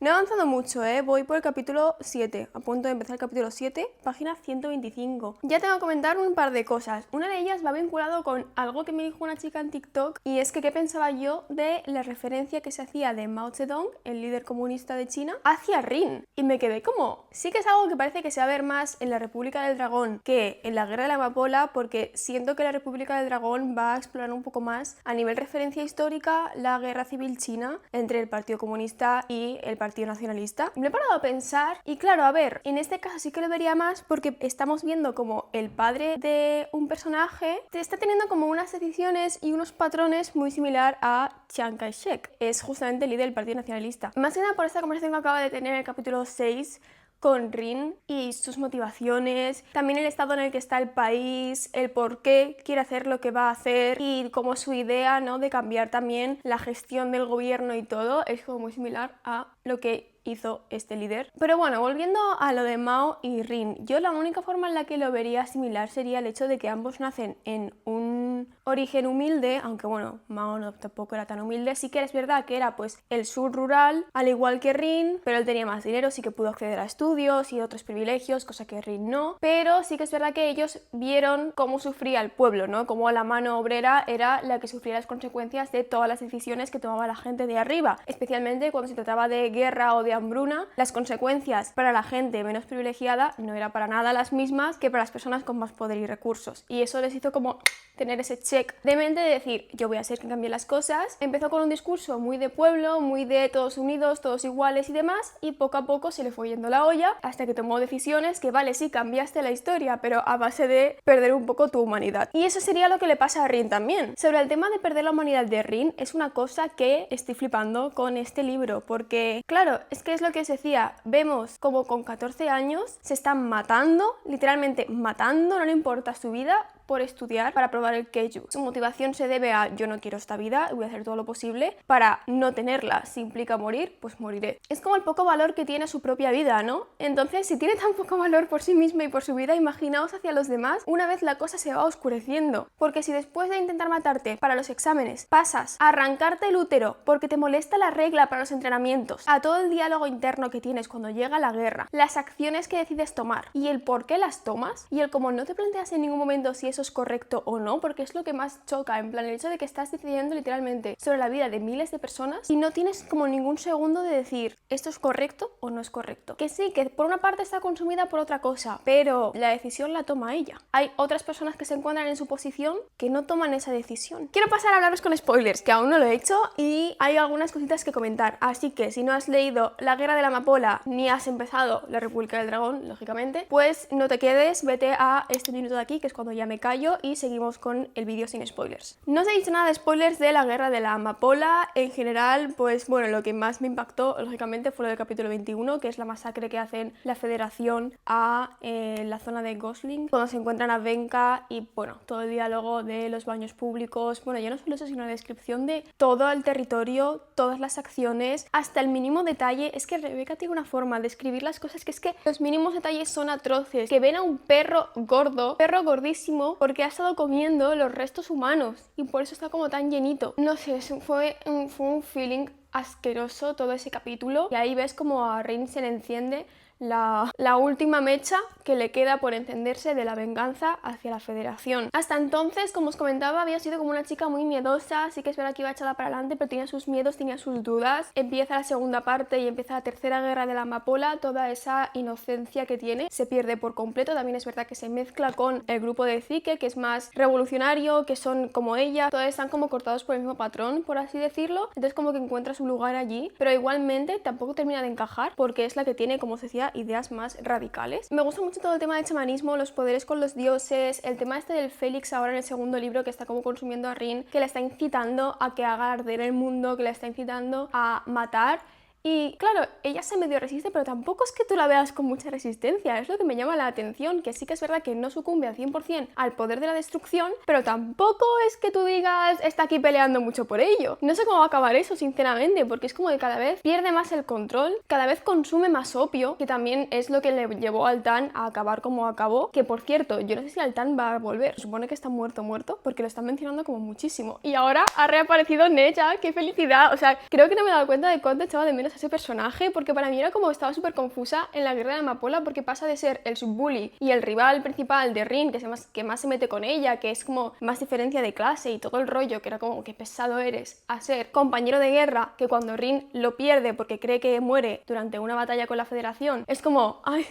No he avanzado mucho, voy por el capítulo 7, a punto de empezar el capítulo 7, página 125. Ya tengo que comentar un par de cosas. Una de ellas va vinculado con algo que me dijo una chica en TikTok, y es que qué pensaba yo de la referencia que se hacía de Mao Zedong, el líder comunista de China, hacia Rin. Y me quedé como, sí que es algo que parece que se va a ver más en la República del Dragón que en la Guerra de la Amapola, porque siento que la República del Dragón va a explorar un poco más a nivel referencia histórica la guerra civil china entre el Partido Comunista y el Partido Nacionalista. Me he parado a pensar y claro, a ver, en este caso sí que lo vería más porque estamos viendo como el padre de un personaje está teniendo como unas decisiones y unos patrones muy similar a Chiang Kai-shek. Es justamente el líder del Partido Nacionalista. Más que nada por esta conversación que acaba de tener en el capítulo 6 con Rin y sus motivaciones, también el estado en el que está el país, el por qué quiere hacer lo que va a hacer y como su idea, ¿no?, de cambiar también la gestión del gobierno y todo, es como muy similar a lo que hizo este líder. Pero bueno, volviendo a lo de Mao y Rin, yo la única forma en la que lo vería similar sería el hecho de que ambos nacen en un origen humilde, aunque bueno, Mao no, tampoco era tan humilde. Sí que es verdad que era pues el sur rural, al igual que Rin, pero él tenía más dinero, sí que pudo acceder a estudios y otros privilegios, cosa que Rin no. Pero sí que es verdad que ellos vieron cómo sufría el pueblo, ¿no? Cómo la mano obrera era la que sufría las consecuencias de todas las decisiones que tomaba la gente de arriba, especialmente cuando se trataba de guerra o de hambruna. Las consecuencias para la gente menos privilegiada no eran para nada las mismas que para las personas con más poder y recursos, y eso les hizo como tener ese check de mente de decir, yo voy a hacer que cambie las cosas. Empezó con un discurso muy de pueblo, muy de todos unidos, todos iguales y demás, y poco a poco se le fue yendo la olla hasta que tomó decisiones que, vale, sí, cambiaste la historia, pero a base de perder un poco tu humanidad. Y eso sería lo que le pasa a Rin también. Sobre el tema de perder la humanidad de Rin, es una cosa que estoy flipando con este libro, porque, claro, es que es lo que os decía, vemos como con 14 años se están matando, literalmente matando, no le importa su vida, por estudiar para probar el Keiju. Su motivación se debe a yo no quiero esta vida, voy a hacer todo lo posible para no tenerla. Si implica morir, pues moriré. Es como el poco valor que tiene su propia vida, ¿no? Entonces, si tiene tan poco valor por sí misma y por su vida, imaginaos hacia los demás, una vez la cosa se va oscureciendo. Porque si después de intentar matarte para los exámenes pasas a arrancarte el útero porque te molesta la regla para los entrenamientos, a todo el diálogo interno que tienes cuando llega la guerra, las acciones que decides tomar y el por qué las tomas, y el cómo no te planteas en ningún momento si eso es correcto o no, porque es lo que más choca, en plan el hecho de que estás decidiendo literalmente sobre la vida de miles de personas y no tienes como ningún segundo de decir esto es correcto o no es correcto. Que sí, que por una parte está consumida por otra cosa, pero la decisión la toma ella. Hay otras personas que se encuentran en su posición que no toman esa decisión. Quiero pasar a hablaros con spoilers, que aún no lo he hecho y hay algunas cositas que comentar, así que si no has leído La Guerra de la Amapola ni has empezado La República del Dragón, lógicamente, pues no te quedes, vete a este minuto de aquí, que es cuando ya me callo, y seguimos con el vídeo sin spoilers. No os he dicho nada de spoilers de La Guerra de la Amapola. En general, pues bueno, lo que más me impactó, lógicamente, fue lo del capítulo 21, que es la masacre que hacen la Federación a la zona de Gosling, cuando se encuentran a Venka y, bueno, todo el diálogo de los baños públicos. Bueno, ya no solo eso, sino la descripción de todo el territorio, todas las acciones, hasta el mínimo detalle. Es que Rebeca tiene una forma de escribir las cosas que es que los mínimos detalles son atroces. Que ven a un perro gordo, perro gordísimo, mucho porque ha estado comiendo los restos humanos y por eso está como tan llenito. No sé, fue un feeling asqueroso todo ese capítulo y ahí ves como a Rin se le enciende la última mecha que le queda por encenderse de la venganza hacia la Federación. Hasta entonces, como os comentaba, había sido como una chica muy miedosa, sí que es verdad que iba echada para adelante, pero tenía sus miedos, tenía sus dudas. Empieza la segunda parte y empieza la tercera guerra de la amapola, toda esa inocencia que tiene se pierde por completo. También es verdad que se mezcla con el grupo de Zeke, que es más revolucionario, que son como ella, todos están como cortados por el mismo patrón, por así decirlo, entonces como que encuentra su lugar allí, pero igualmente tampoco termina de encajar porque es la que tiene, como os decía, ideas más radicales. Me gusta mucho todo el tema del chamanismo, los poderes con los dioses, el tema este del Félix ahora en el segundo libro que está como consumiendo a Rin, que la está incitando a que haga arder el mundo, que la está incitando a matar. Y claro, ella se medio resiste, pero tampoco es que tú la veas con mucha resistencia, es lo que me llama la atención, que sí que es verdad que no sucumbe al 100% al poder de la destrucción, pero tampoco es que tú digas está aquí peleando mucho por ello. No sé cómo va a acabar eso, sinceramente, porque es como que cada vez pierde más el control, cada vez consume más opio, que también es lo que le llevó a Altan a acabar como acabó, que por cierto, yo no sé si Altan va a volver, se supone que está muerto, porque lo están mencionando como muchísimo. Y ahora ha reaparecido Neja, qué felicidad, o sea, creo que no me he dado cuenta de cuánto echaba de menos ese personaje, porque para mí era como estaba súper confusa en la guerra de la amapola, porque pasa de ser el subbully y el rival principal de Rin, que más se mete con ella, que es como más diferencia de clase y todo el rollo, que era como que pesado eres, a ser compañero de guerra, que cuando Rin lo pierde porque cree que muere durante una batalla con la Federación, es como, ay,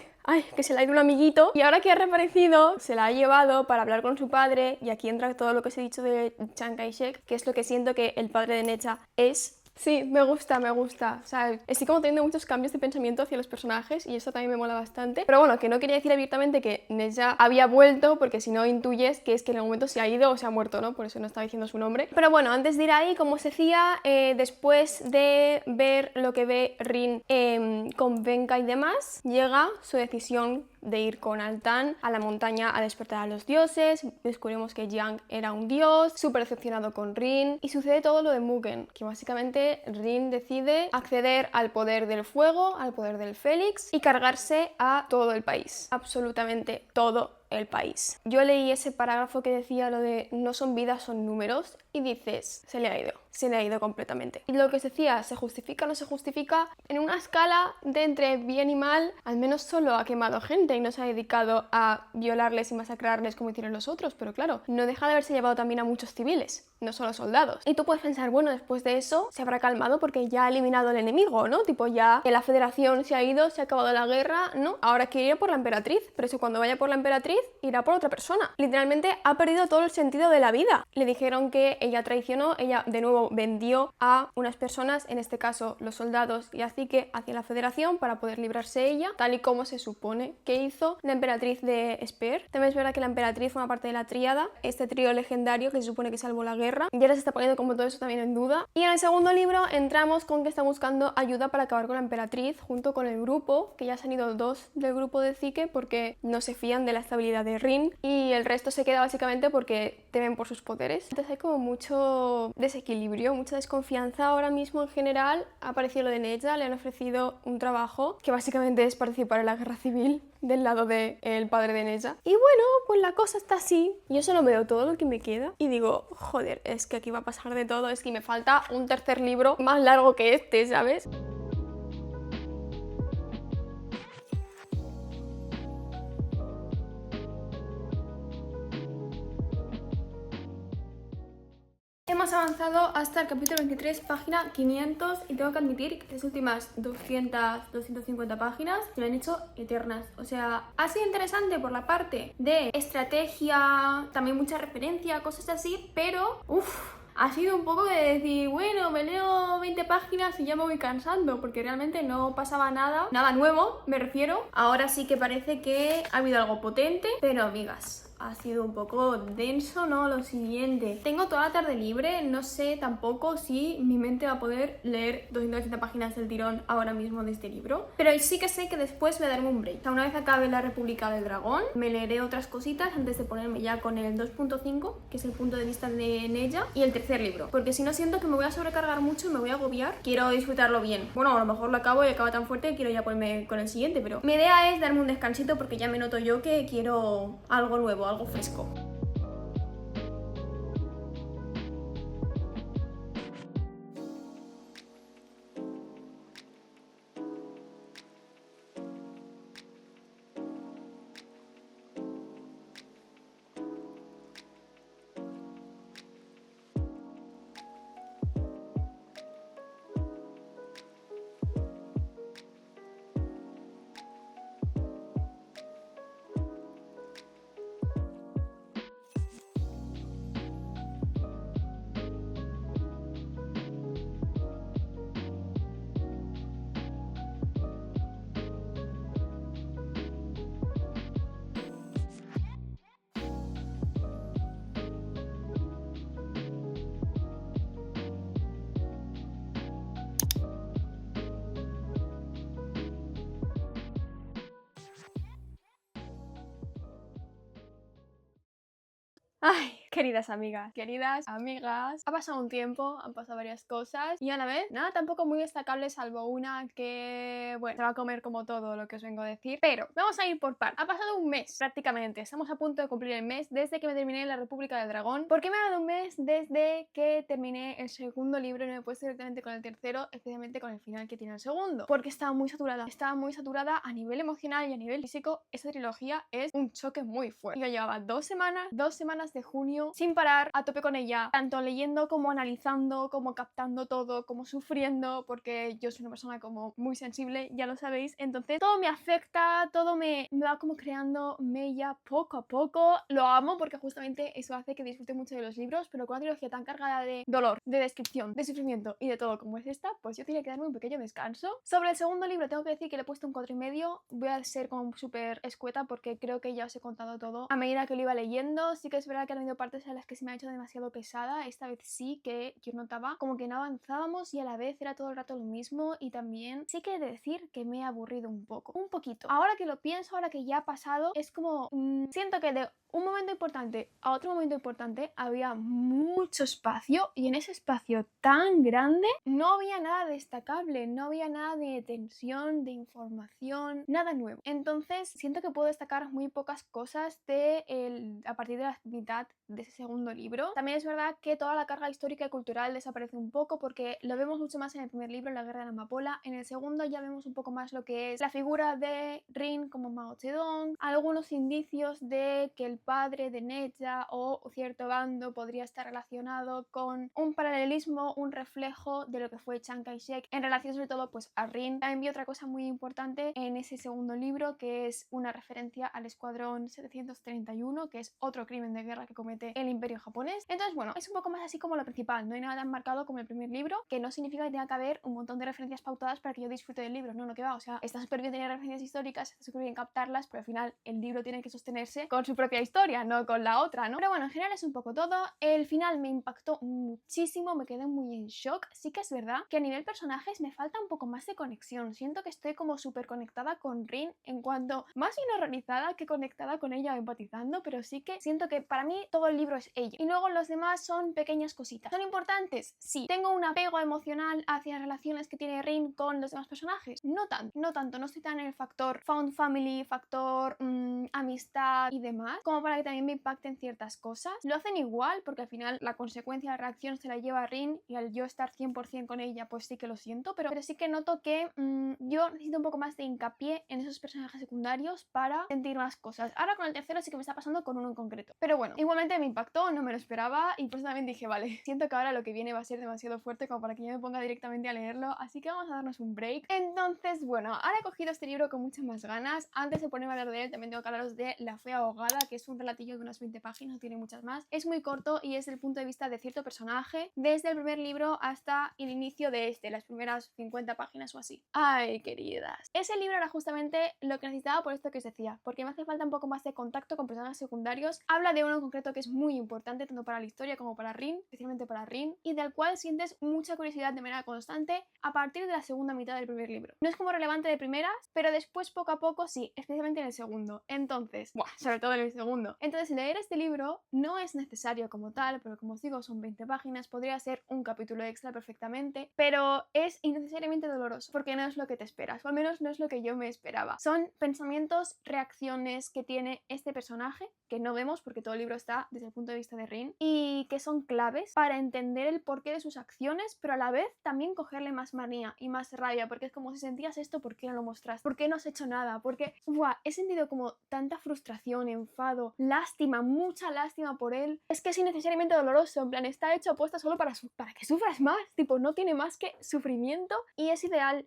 que se le ha ido un amiguito, y ahora que ha reaparecido se la ha llevado para hablar con su padre, y aquí entra todo lo que os he dicho de Chiang Kai-shek, que es lo que siento que el padre de Necha es. Sí, me gusta, o sea, estoy como teniendo muchos cambios de pensamiento hacia los personajes y esto también me mola bastante, pero bueno, que no quería decir abiertamente que Neja había vuelto, porque si no intuyes que es que en algún momento se ha ido o se ha muerto, ¿no? Por eso no estaba diciendo su nombre. Pero bueno, antes de ir ahí, como os decía, después de ver lo que ve Rin con Venka y demás, llega su decisión de ir con Altan a la montaña a despertar a los dioses. Descubrimos que Jiang era un dios, súper decepcionado con Rin, y sucede todo lo de Mugen, que básicamente Rin decide acceder al poder del fuego, al poder del Félix y cargarse a todo el país, absolutamente todo el país. Yo leí ese parágrafo que decía lo de no son vidas, son números, y dices, se le ha ido completamente. Y lo que os decía, ¿se justifica o no se justifica? En una escala de entre bien y mal, al menos solo ha quemado gente y no se ha dedicado a violarles y masacrarles como hicieron los otros, pero claro, no deja de haberse llevado también a muchos civiles, no solo soldados. Y tú puedes pensar, bueno, después de eso se habrá calmado porque ya ha eliminado al enemigo, ¿no? Tipo, ya que la Federación se ha ido, se ha acabado la guerra, ¿no? Ahora quiere ir por la emperatriz, pero si cuando vaya por la emperatriz irá por otra persona. Literalmente ha perdido todo el sentido de la vida. Le dijeron que ella traicionó, ella de nuevo vendió a unas personas, en este caso los soldados y a Zeke, hacia la Federación para poder librarse ella, tal y como se supone que hizo la emperatriz de Spear. También es verdad que la emperatriz forma parte de la tríada, este trío legendario que se supone que salvó la guerra, y ahora se está poniendo como todo eso también en duda. Y en el segundo libro entramos con que está buscando ayuda para acabar con la emperatriz junto con el grupo, que ya se han ido 2 del grupo de Zeke porque no se fían de la estabilidad de Rin, y el resto se queda básicamente porque temen por sus poderes. Entonces hay como mucho desequilibrio, mucha desconfianza ahora mismo en general. Ha aparecido lo de Neja, le han ofrecido un trabajo que básicamente es participar en la guerra civil del lado del padre de Neja. Y bueno, pues la cosa está así. Yo solo veo todo lo que me queda y digo, joder, es que aquí va a pasar de todo, es que me falta un tercer libro más largo que este, ¿sabes? Hemos avanzado hasta el capítulo 23, página 500, y tengo que admitir que las últimas 250 páginas se me han hecho eternas. O sea, ha sido interesante por la parte de estrategia, también mucha referencia, cosas así, pero ha sido un poco de decir, bueno, me leo 20 páginas y ya me voy cansando, porque realmente no pasaba nada nuevo, me refiero. Ahora sí que parece que ha habido algo potente, pero amigas, ha sido un poco denso, ¿no? Lo siguiente. Tengo toda la tarde libre, no sé tampoco si mi mente va a poder leer 280 páginas del tirón ahora mismo de este libro. Pero sí que sé que después voy a darme un break. O sea, una vez acabe la República del Dragón, me leeré otras cositas antes de ponerme ya con el 2.5, que es el punto de vista de Neja, y el tercer libro. Porque si no siento que me voy a sobrecargar mucho y me voy a agobiar. Quiero disfrutarlo bien. Bueno, a lo mejor lo acabo y acaba tan fuerte que quiero ya ponerme con el siguiente, pero mi idea es darme un descansito porque ya me noto yo que quiero algo nuevo, algo fresco. Ay, queridas amigas, ha pasado un tiempo, han pasado varias cosas y a la vez, nada tampoco muy destacable salvo una que, bueno, se va a comer como todo lo que os vengo a decir, pero vamos a ir por partes. Ha pasado un mes prácticamente, estamos a punto de cumplir el mes desde que me terminé La República del Dragón. ¿Por qué me ha dado un mes? Desde que terminé el segundo libro y no me he puesto directamente con el tercero, especialmente con el final que tiene el segundo, porque estaba muy saturada a nivel emocional y a nivel físico. Esta trilogía es un choque muy fuerte. Yo llevaba dos semanas de junio sin parar, a tope con ella, tanto leyendo como analizando, como captando todo, como sufriendo, porque yo soy una persona como muy sensible, ya lo sabéis, entonces todo me afecta, todo me va como creando mella poco a poco. Lo amo porque justamente eso hace que disfrute mucho de los libros, pero con una trilogía tan cargada de dolor, de descripción, de sufrimiento y de todo como es esta, pues yo tenía que darme un pequeño descanso. Sobre el segundo libro tengo que decir que le he puesto un 4,5, voy a ser como súper escueta porque creo que ya os he contado todo a medida que lo iba leyendo. Sí que es verdad que han habido partes en las que se me ha hecho demasiado pesada, esta vez sí que yo notaba como que no avanzábamos y a la vez era todo el rato lo mismo, y también sí que he de decir que me he aburrido un poquito. Ahora que lo pienso, ahora que ya ha pasado, es como siento que de un momento importante a otro momento importante había mucho espacio y en ese espacio tan grande no había nada destacable, no había nada de tensión, de información, nada nuevo. Entonces siento que puedo destacar muy pocas cosas a partir de la mitad de ese segundo libro. También es verdad que toda la carga histórica y cultural desaparece un poco porque lo vemos mucho más en el primer libro, La Guerra de la Amapola. En el segundo ya vemos un poco más lo que es la figura de Rin como Mao Zedong, algunos indicios de que el padre de Neja o cierto bando podría estar relacionado con un paralelismo, un reflejo de lo que fue Chiang Kai-shek en relación sobre todo pues a Rin. También vi otra cosa muy importante en ese segundo libro, que es una referencia al Escuadrón 731, que es otro crimen de guerra que comete el Imperio japonés. Entonces bueno, es un poco más así como lo principal, no hay nada tan marcado como el primer libro, que no significa que tenga que haber un montón de referencias pautadas para que yo disfrute del libro, no, que va, o sea, está súper bien tener referencias históricas, está súper bien captarlas, pero al final el libro tiene que sostenerse con su propia historia, no con la otra, ¿no? Pero bueno, en general es un poco todo. El final me impactó muchísimo, me quedé muy en shock. Sí que es verdad que a nivel personajes me falta un poco más de conexión, siento que estoy como súper conectada con Rin, en cuanto más bien horrorizada que conectada con ella o empatizando, pero sí que siento que para mí todo el libro es ella y luego los demás son pequeñas cositas. ¿Son importantes? Sí. ¿Tengo un apego emocional hacia las relaciones que tiene Rin con los demás personajes? No tanto, no estoy tan en el factor found family, factor amistad y demás, como para que también me impacten ciertas cosas. Lo hacen igual porque al final la consecuencia de la reacción se la lleva a Rin y al yo estar 100% con ella pues sí que lo siento, pero sí que noto que yo necesito un poco más de hincapié en esos personajes secundarios para sentir más cosas. Ahora con el tercero sí que me está pasando con uno en concreto, pero bueno, igualmente me impactó, no me lo esperaba y pues también dije vale, siento que ahora lo que viene va a ser demasiado fuerte como para que yo me ponga directamente a leerlo, así que vamos a darnos un break. Entonces bueno, ahora he cogido este libro con muchas más ganas. Antes de ponerme a hablar de él también tengo que hablaros de La Fea Ahogada, que es un relatillo de unas 20 páginas, no tiene muchas más, es muy corto y es el punto de vista de cierto personaje desde el primer libro hasta el inicio de las primeras 50 páginas o así. Ay, queridas, ese libro era justamente lo que necesitaba por esto que os decía, porque me hace falta un poco más de contacto con personajes secundarios. Habla de uno en concreto que es muy importante tanto para la historia como para Rin, especialmente para Rin, y del cual sientes mucha curiosidad de manera constante a partir de la segunda mitad del primer libro. No es como relevante de primeras, pero después poco a poco sí, especialmente en el segundo. Entonces, sobre todo en el segundo. Entonces leer este libro no es necesario como tal, pero como os digo son 20 páginas, podría ser un capítulo extra perfectamente, pero es innecesariamente doloroso porque no es lo que te esperas, o al menos no es lo que yo me esperaba. Son pensamientos, reacciones que tiene este personaje que no vemos porque todo el libro está desde el punto de vista de Rin y que son claves para entender el porqué de sus acciones, pero a la vez también cogerle más manía y más rabia, porque es como si sentías esto, ¿por qué no lo mostraste? ¿Por qué no has hecho nada? Porque he sentido como tanta frustración, enfado, lástima, mucha lástima por él. Es que es innecesariamente doloroso, en plan está hecho apuesta solo para que sufras más, tipo no tiene más que sufrimiento y es ideal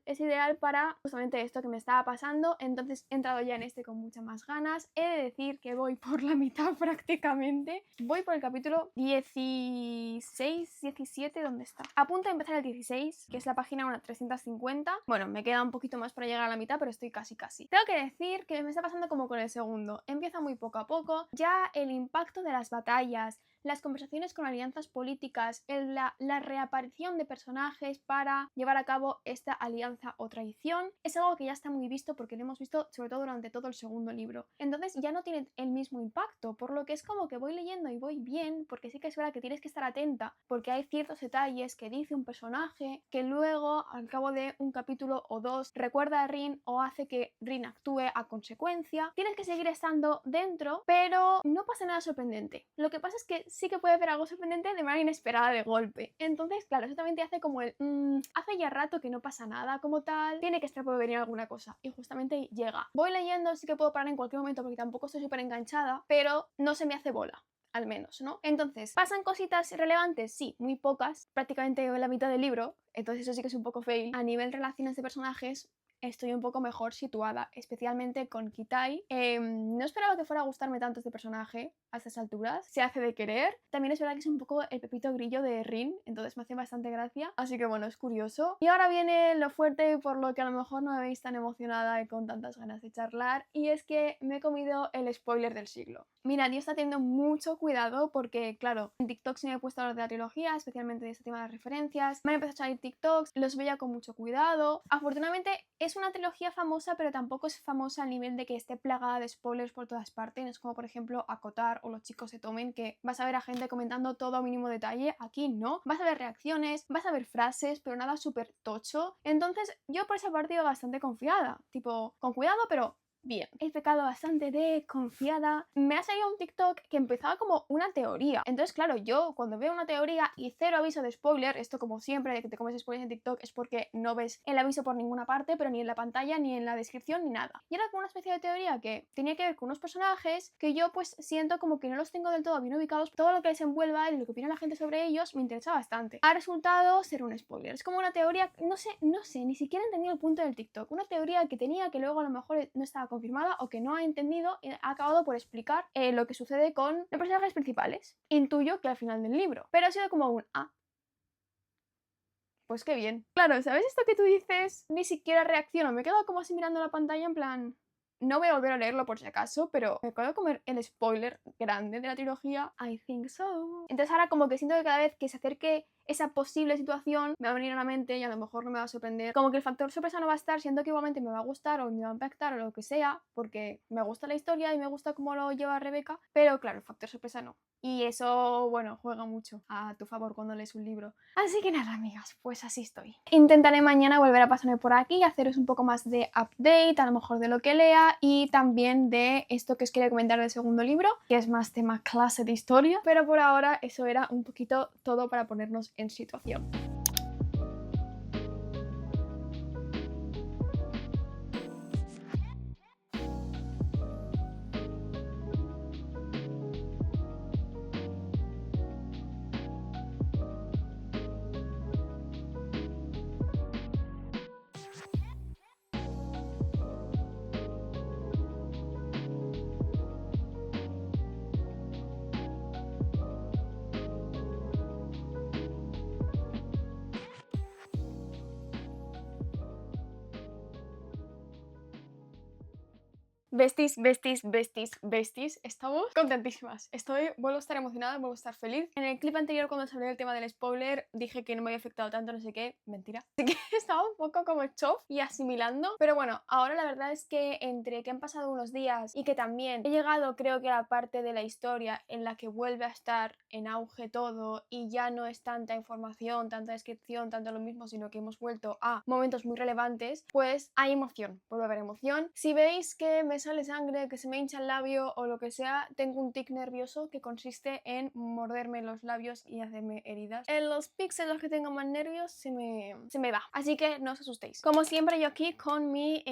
para justamente esto que me estaba pasando. Entonces he entrado ya en con muchas más ganas. He de decir que voy por la mitad prácticamente, voy por el capítulo 16, 17, ¿dónde está? A punto de empezar el 16, que es la página 350. Bueno, me queda un poquito más para llegar a la mitad, pero estoy casi. Tengo que decir que me está pasando como con el segundo, empieza muy poco a poco, ya el impacto de las batallas, las conversaciones con alianzas políticas, la reaparición de personajes para llevar a cabo esta alianza o traición, es algo que ya está muy visto porque lo hemos visto sobre todo durante todo el segundo libro. Entonces ya no tiene el mismo impacto, por lo que es como que voy leyendo y voy bien, porque sí que es verdad que tienes que estar atenta, porque hay ciertos detalles que dice un personaje que luego al cabo de un capítulo o dos recuerda a Rin o hace que Rin actúe a consecuencia. Tienes que seguir estando dentro, pero no pasa nada sorprendente. Lo que pasa es que sí que puede haber algo sorprendente de manera inesperada de golpe. Entonces, claro, eso también te hace como el hace ya rato que no pasa nada como tal, tiene que estar por venir alguna cosa. Y justamente llega. Voy leyendo, sí que puedo parar en cualquier momento porque tampoco estoy súper enganchada, pero no se me hace bola. Al menos, ¿no? Entonces, ¿pasan cositas relevantes? Sí, muy pocas, prácticamente en la mitad del libro, entonces eso sí que es un poco fail. A nivel relaciones de personajes, estoy un poco mejor situada, especialmente con Kitai. No esperaba que fuera a gustarme tanto este personaje a estas alturas. Se hace de querer. También es verdad que es un poco el pepito grillo de Rin, entonces me hace bastante gracia. Así que bueno, es curioso. Y ahora viene lo fuerte por lo que a lo mejor no me veis tan emocionada y con tantas ganas de charlar. Y es que me he comido el spoiler del siglo. Mira, yo está teniendo mucho cuidado porque, claro, en TikTok sí me he puesto a hablar de la trilogía, especialmente de este tema de referencias. Me han empezado a salir TikToks, los veía con mucho cuidado. Afortunadamente es una trilogía famosa, pero tampoco es famosa al nivel de que esté plagada de spoilers por todas partes. No es como, por ejemplo, Acotar o Los chicos se tomen, que vas a ver a gente comentando todo a mínimo detalle. Aquí no. Vas a ver reacciones, vas a ver frases, pero nada súper tocho. Entonces, yo por esa parte iba bastante confiada. Tipo, con cuidado, pero bien. He pecado bastante de confiada. Me ha salido un TikTok que empezaba como una teoría. Entonces, claro, yo cuando veo una teoría y cero aviso de spoiler, esto como siempre de que te comes spoilers en TikTok es porque no ves el aviso por ninguna parte, pero ni en la pantalla, ni en la descripción, ni nada. Y era como una especie de teoría que tenía que ver con unos personajes que yo pues siento como que no los tengo del todo bien ubicados. Todo lo que les envuelva y lo que opina la gente sobre ellos me interesa bastante. Ha resultado ser un spoiler. Es como una teoría, no sé, ni siquiera he entendido el punto del TikTok. Una teoría que tenía que luego a lo mejor no estaba confirmada o que no ha entendido y ha acabado por explicar lo que sucede con los personajes principales. Intuyo que al final del libro. Pero ha sido como un pues qué bien. Claro, ¿sabes esto que tú dices? Ni siquiera reacciono. Me he quedado como así mirando la pantalla en plan... No voy a volver a leerlo por si acaso, pero me acabo de comer el spoiler grande de la trilogía. I think so. Entonces ahora como que siento que cada vez que se acerque esa posible situación me va a venir a la mente y a lo mejor no me va a sorprender. Como que el factor sorpresa no va a estar, siento que igualmente me va a gustar o me va a impactar o lo que sea, porque me gusta la historia y me gusta cómo lo lleva Rebeca, pero claro, el factor sorpresa no. Y eso, bueno, juega mucho a tu favor cuando lees un libro. Así que nada, amigas, pues así estoy. Intentaré mañana volver a pasarme por aquí y haceros un poco más de update, a lo mejor de lo que lea y también de esto que os quería comentar del segundo libro, que es más tema clase de historia, pero por ahora eso era un poquito todo para ponernos en situación. Besties, besties, besties, besties. Estamos contentísimas. Vuelvo a estar emocionada, vuelvo a estar feliz. En el clip anterior cuando os hablé del tema del spoiler dije que no me había afectado tanto, no sé qué. Mentira. Así que estaba un poco como chof y asimilando. Pero bueno, ahora la verdad es que entre que han pasado unos días y que también he llegado creo que a la parte de la historia en la que vuelve a estar en auge todo y ya no es tanta información, tanta descripción, tanto lo mismo, sino que hemos vuelto a momentos muy relevantes, pues hay emoción. Vuelve a haber emoción. Si veis que me sale sangre, que se me hincha el labio o lo que sea, tengo un tic nervioso que consiste en morderme los labios y hacerme heridas. En los pics en los que tengo más nervios se me va, así que no os asustéis. Como siempre yo aquí con mi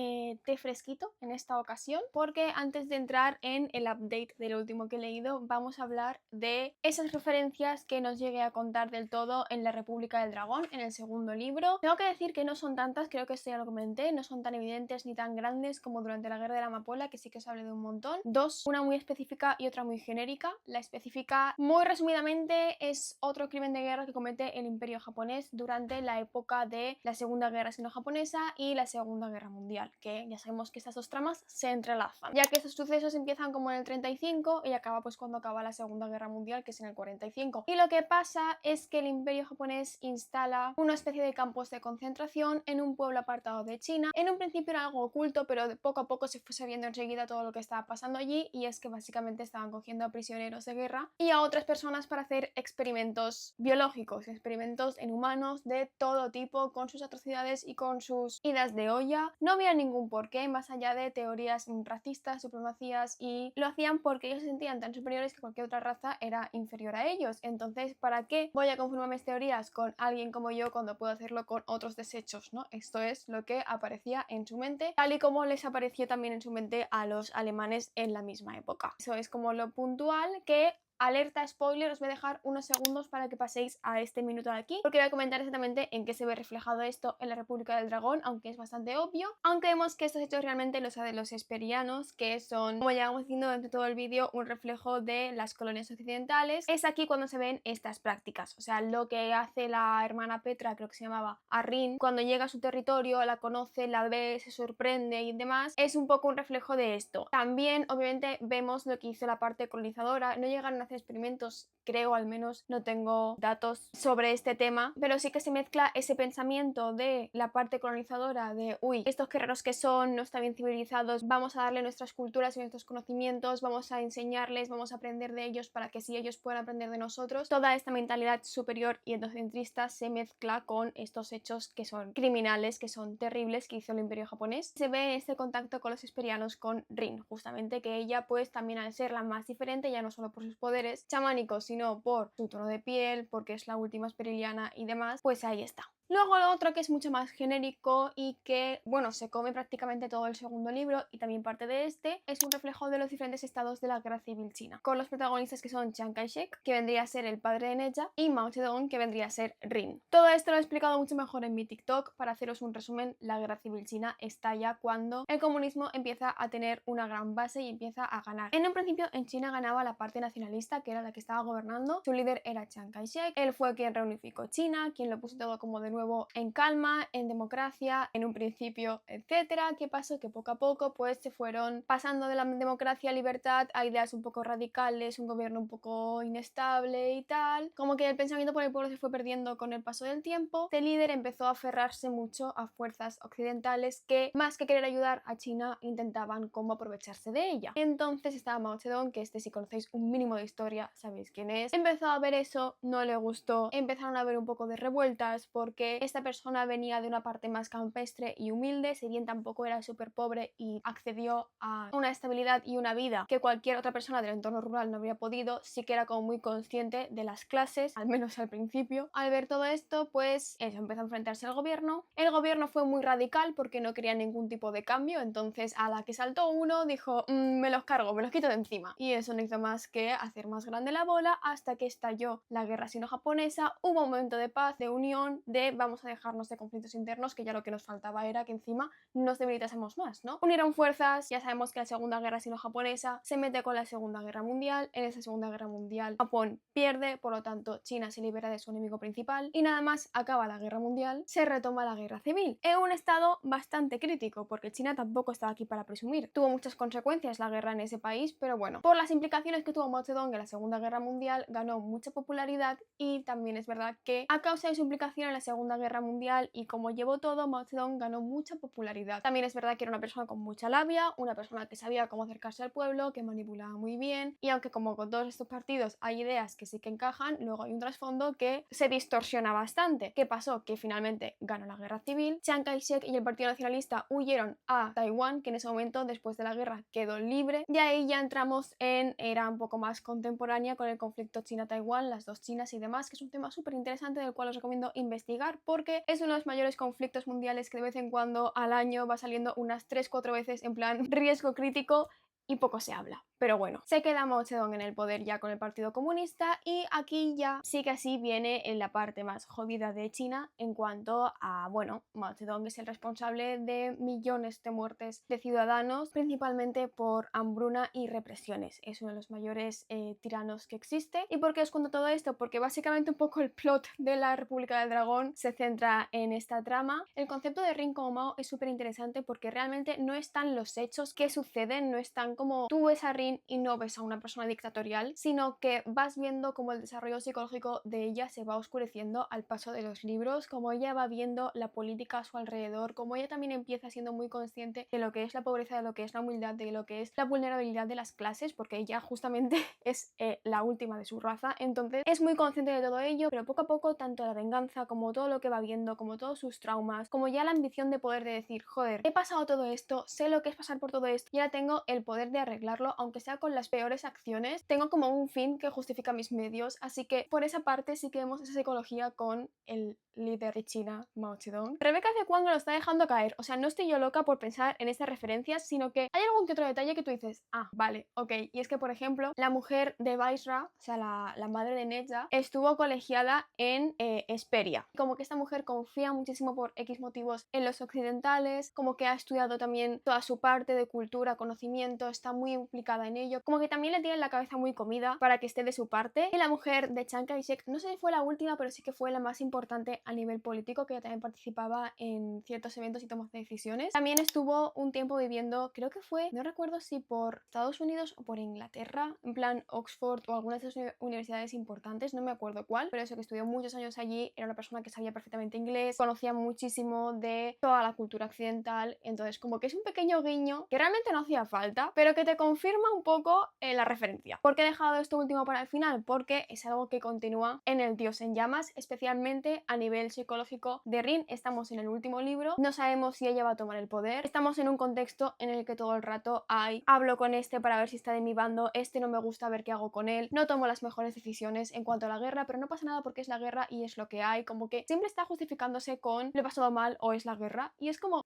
té fresquito en esta ocasión, porque antes de entrar en el update del último que he leído vamos a hablar de esas referencias que nos llegué a contar del todo en la República del Dragón, en el segundo libro. Tengo que decir que no son tantas, creo que esto ya lo comenté, no son tan evidentes ni tan grandes como durante la Guerra de la Amapola, película, que sí que os hablé de un montón. Dos, una muy específica y otra muy genérica. La específica, muy resumidamente, es otro crimen de guerra que comete el Imperio japonés durante la época de la Segunda Guerra Sino-Japonesa y la Segunda Guerra Mundial, que ya sabemos que estas dos tramas se entrelazan, ya que estos sucesos empiezan como en el 35 y acaba pues cuando acaba la Segunda Guerra Mundial, que es en el 45. Y lo que pasa es que el Imperio japonés instala una especie de campos de concentración en un pueblo apartado de China. En un principio era algo oculto, pero de poco a poco se fue sabiendo enseguida todo lo que estaba pasando allí, y es que básicamente estaban cogiendo a prisioneros de guerra y a otras personas para hacer experimentos biológicos, experimentos en humanos de todo tipo, con sus atrocidades y con sus idas de olla. No había ningún porqué más allá de teorías racistas, supremacías, y lo hacían porque ellos se sentían tan superiores que cualquier otra raza era inferior a ellos. Entonces, ¿para qué voy a conformar mis teorías con alguien como yo cuando puedo hacerlo con otros desechos, ¿no? Esto es lo que aparecía en su mente, tal y como les apareció también en su mente a los alemanes en la misma época. Eso es como lo puntual que... Alerta spoiler, os voy a dejar unos segundos para que paséis a este minuto de aquí, porque voy a comentar exactamente en qué se ve reflejado esto en la República del Dragón, aunque es bastante obvio, aunque vemos que estos hechos realmente los de los esperianos, que son, como llevamos diciendo durante todo el vídeo, un reflejo de las colonias occidentales. Es aquí cuando se ven estas prácticas, o sea, lo que hace la hermana Petra, creo que se llamaba, a Rin, cuando llega a su territorio, la conoce, la ve, se sorprende y demás, es un poco un reflejo de esto. También, obviamente, vemos lo que hizo la parte colonizadora. No llegaron a hacer experimentos, creo, al menos no tengo datos sobre este tema, pero sí que se mezcla ese pensamiento de la parte colonizadora de uy, estos guerreros que son, no están bien civilizados, vamos a darle nuestras culturas y nuestros conocimientos, vamos a enseñarles, vamos a aprender de ellos para que sí ellos puedan aprender de nosotros. Toda esta mentalidad superior y etnocentrista se mezcla con estos hechos que son criminales, que son terribles, que hizo el Imperio japonés. Se ve en este contacto con los esperianos, con Rin, justamente, que ella pues también, al ser la más diferente, ya no solo por sus poderes chamánicos, sino por su tono de piel, porque es la última esperiliana y demás, pues ahí está. Luego lo otro, que es mucho más genérico y que, bueno, se come prácticamente todo el segundo libro y también parte de este, es un reflejo de los diferentes estados de la guerra civil china, con los protagonistas que son Chiang Kai-shek, que vendría a ser el padre de Neja, y Mao Zedong, que vendría a ser Rin. Todo esto lo he explicado mucho mejor en mi TikTok. Para haceros un resumen, la guerra civil china estalla cuando el comunismo empieza a tener una gran base y empieza a ganar. En un principio en China ganaba la parte nacionalista, que era la que estaba gobernando. Su líder era Chiang Kai-shek, él fue quien reunificó China, quien lo puso todo como de nuevo en calma, en democracia, en un principio, etcétera. ¿Qué pasó? Que poco a poco pues se fueron pasando de la democracia a libertad a ideas un poco radicales, un gobierno un poco inestable y tal. Como que el pensamiento por el pueblo se fue perdiendo con el paso del tiempo. Este líder empezó a aferrarse mucho a fuerzas occidentales que, más que querer ayudar a China, intentaban como aprovecharse de ella. Entonces estaba Mao Zedong, que si conocéis un mínimo de historia sabéis quién es. Empezó a ver eso, no le gustó, empezaron a ver un poco de revueltas porque esta persona venía de una parte más campestre y humilde, si bien tampoco era súper pobre y accedió a una estabilidad y una vida que cualquier otra persona del entorno rural no habría podido. Sí que era como muy consciente de las clases, al menos al principio. Al ver todo esto, pues eso, empezó a enfrentarse al gobierno. El gobierno fue muy radical porque no quería ningún tipo de cambio, entonces a la que saltó uno dijo me los cargo, me los quito de encima. Y eso no hizo más que hacer más grande la bola hasta que estalló la guerra sino-japonesa. Hubo un momento de paz, de unión, de vamos a dejarnos de conflictos internos, que ya lo que nos faltaba era que encima nos debilitásemos más, ¿no? Unieron fuerzas. Ya sabemos que la Segunda Guerra Sino-Japonesa se mete con la Segunda Guerra Mundial. En esa Segunda Guerra Mundial Japón pierde, por lo tanto China se libera de su enemigo principal y nada más acaba la Guerra Mundial, se retoma la Guerra Civil en un estado bastante crítico, porque China tampoco estaba aquí para presumir. Tuvo muchas consecuencias la guerra en ese país, pero bueno, por las implicaciones que tuvo Mao Zedong en la Segunda Guerra Mundial, ganó mucha popularidad. Y también es verdad que a causa de su implicación en la Segunda Guerra Mundial y como llevó todo, Mao Zedong ganó mucha popularidad. También es verdad que era una persona con mucha labia, una persona que sabía cómo acercarse al pueblo, que manipulaba muy bien, y aunque como con todos estos partidos hay ideas que sí que encajan, luego hay un trasfondo que se distorsiona bastante. ¿Qué pasó? Que finalmente ganó la guerra civil, Chiang Kai-shek y el Partido Nacionalista huyeron a Taiwán, que en ese momento, después de la guerra, quedó libre. De ahí ya entramos en era un poco más contemporánea con el conflicto China-Taiwán, las dos Chinas y demás, que es un tema súper interesante del cual os recomiendo investigar porque es uno de los mayores conflictos mundiales que de vez en cuando al año va saliendo unas 3-4 veces en plan riesgo crítico. y poco se habla. Pero bueno, se queda Mao Zedong en el poder ya con el Partido Comunista y aquí ya sí que así viene en la parte más jodida de China en cuanto a, bueno, Mao Zedong es el responsable de millones de muertes de ciudadanos, principalmente por hambruna y represiones. Es uno de los mayores tiranos que existe. ¿Y por qué os cuento todo esto? Porque básicamente un poco el plot de la República del Dragón se centra en esta trama. El concepto de Rin como Mao es súper interesante porque realmente no están los hechos que suceden, no están como tú ves a Rin y no ves a una persona dictatorial, sino que vas viendo como el desarrollo psicológico de ella se va oscureciendo al paso de los libros, como ella va viendo la política a su alrededor, como ella también empieza siendo muy consciente de lo que es la pobreza, de lo que es la humildad, de lo que es la vulnerabilidad de las clases, porque ella justamente es la última de su raza, entonces es muy consciente de todo ello, pero poco a poco tanto la venganza como todo lo que va viendo, como todos sus traumas, como ya la ambición de poder de decir, joder, he pasado todo esto, sé lo que es pasar por todo esto y ahora tengo el poder de arreglarlo, aunque sea con las peores acciones, tengo como un fin que justifica mis medios, así que por esa parte sí que vemos esa psicología con el líder de China, Mao Zedong. Rebecca hace cuando lo está dejando caer, o sea, no estoy yo loca por pensar en estas referencias, sino que hay algún que otro detalle que tú dices, ah, vale, ok, y es que por ejemplo, la mujer de Vaisra, o sea, la madre de Neja, estuvo colegiada en Esperia, como que esta mujer confía muchísimo por X motivos en los occidentales, como que ha estudiado también toda su parte de cultura, conocimiento, está muy implicada en ello, como que también le tienen la cabeza muy comida para que esté de su parte. Y la mujer de Chiang Kai-shek, no sé si fue la última, pero sí que fue la más importante a nivel político, que ella también participaba en ciertos eventos y tomas de decisiones. También estuvo un tiempo viviendo, creo que fue, no recuerdo si por Estados Unidos o por Inglaterra, en plan Oxford o algunas de esas universidades importantes, no me acuerdo cuál, pero eso, que estudió muchos años allí, era una persona que sabía perfectamente inglés, conocía muchísimo de toda la cultura occidental, entonces como que es un pequeño guiño que realmente no hacía falta, pero que te confirma un poco la referencia. ¿Por qué he dejado esto último para el final? Porque es algo que continúa en El Dios en Llamas, especialmente a nivel psicológico de Rin. Estamos en el último libro, no sabemos si ella va a tomar el poder, estamos en un contexto en el que todo el rato hablo con este para ver si está de mi bando, este no me gusta, a ver qué hago con él, no tomo las mejores decisiones en cuanto a la guerra, pero no pasa nada porque es la guerra y es lo que hay, como que siempre está justificándose con lo he pasado mal o es la guerra, y es como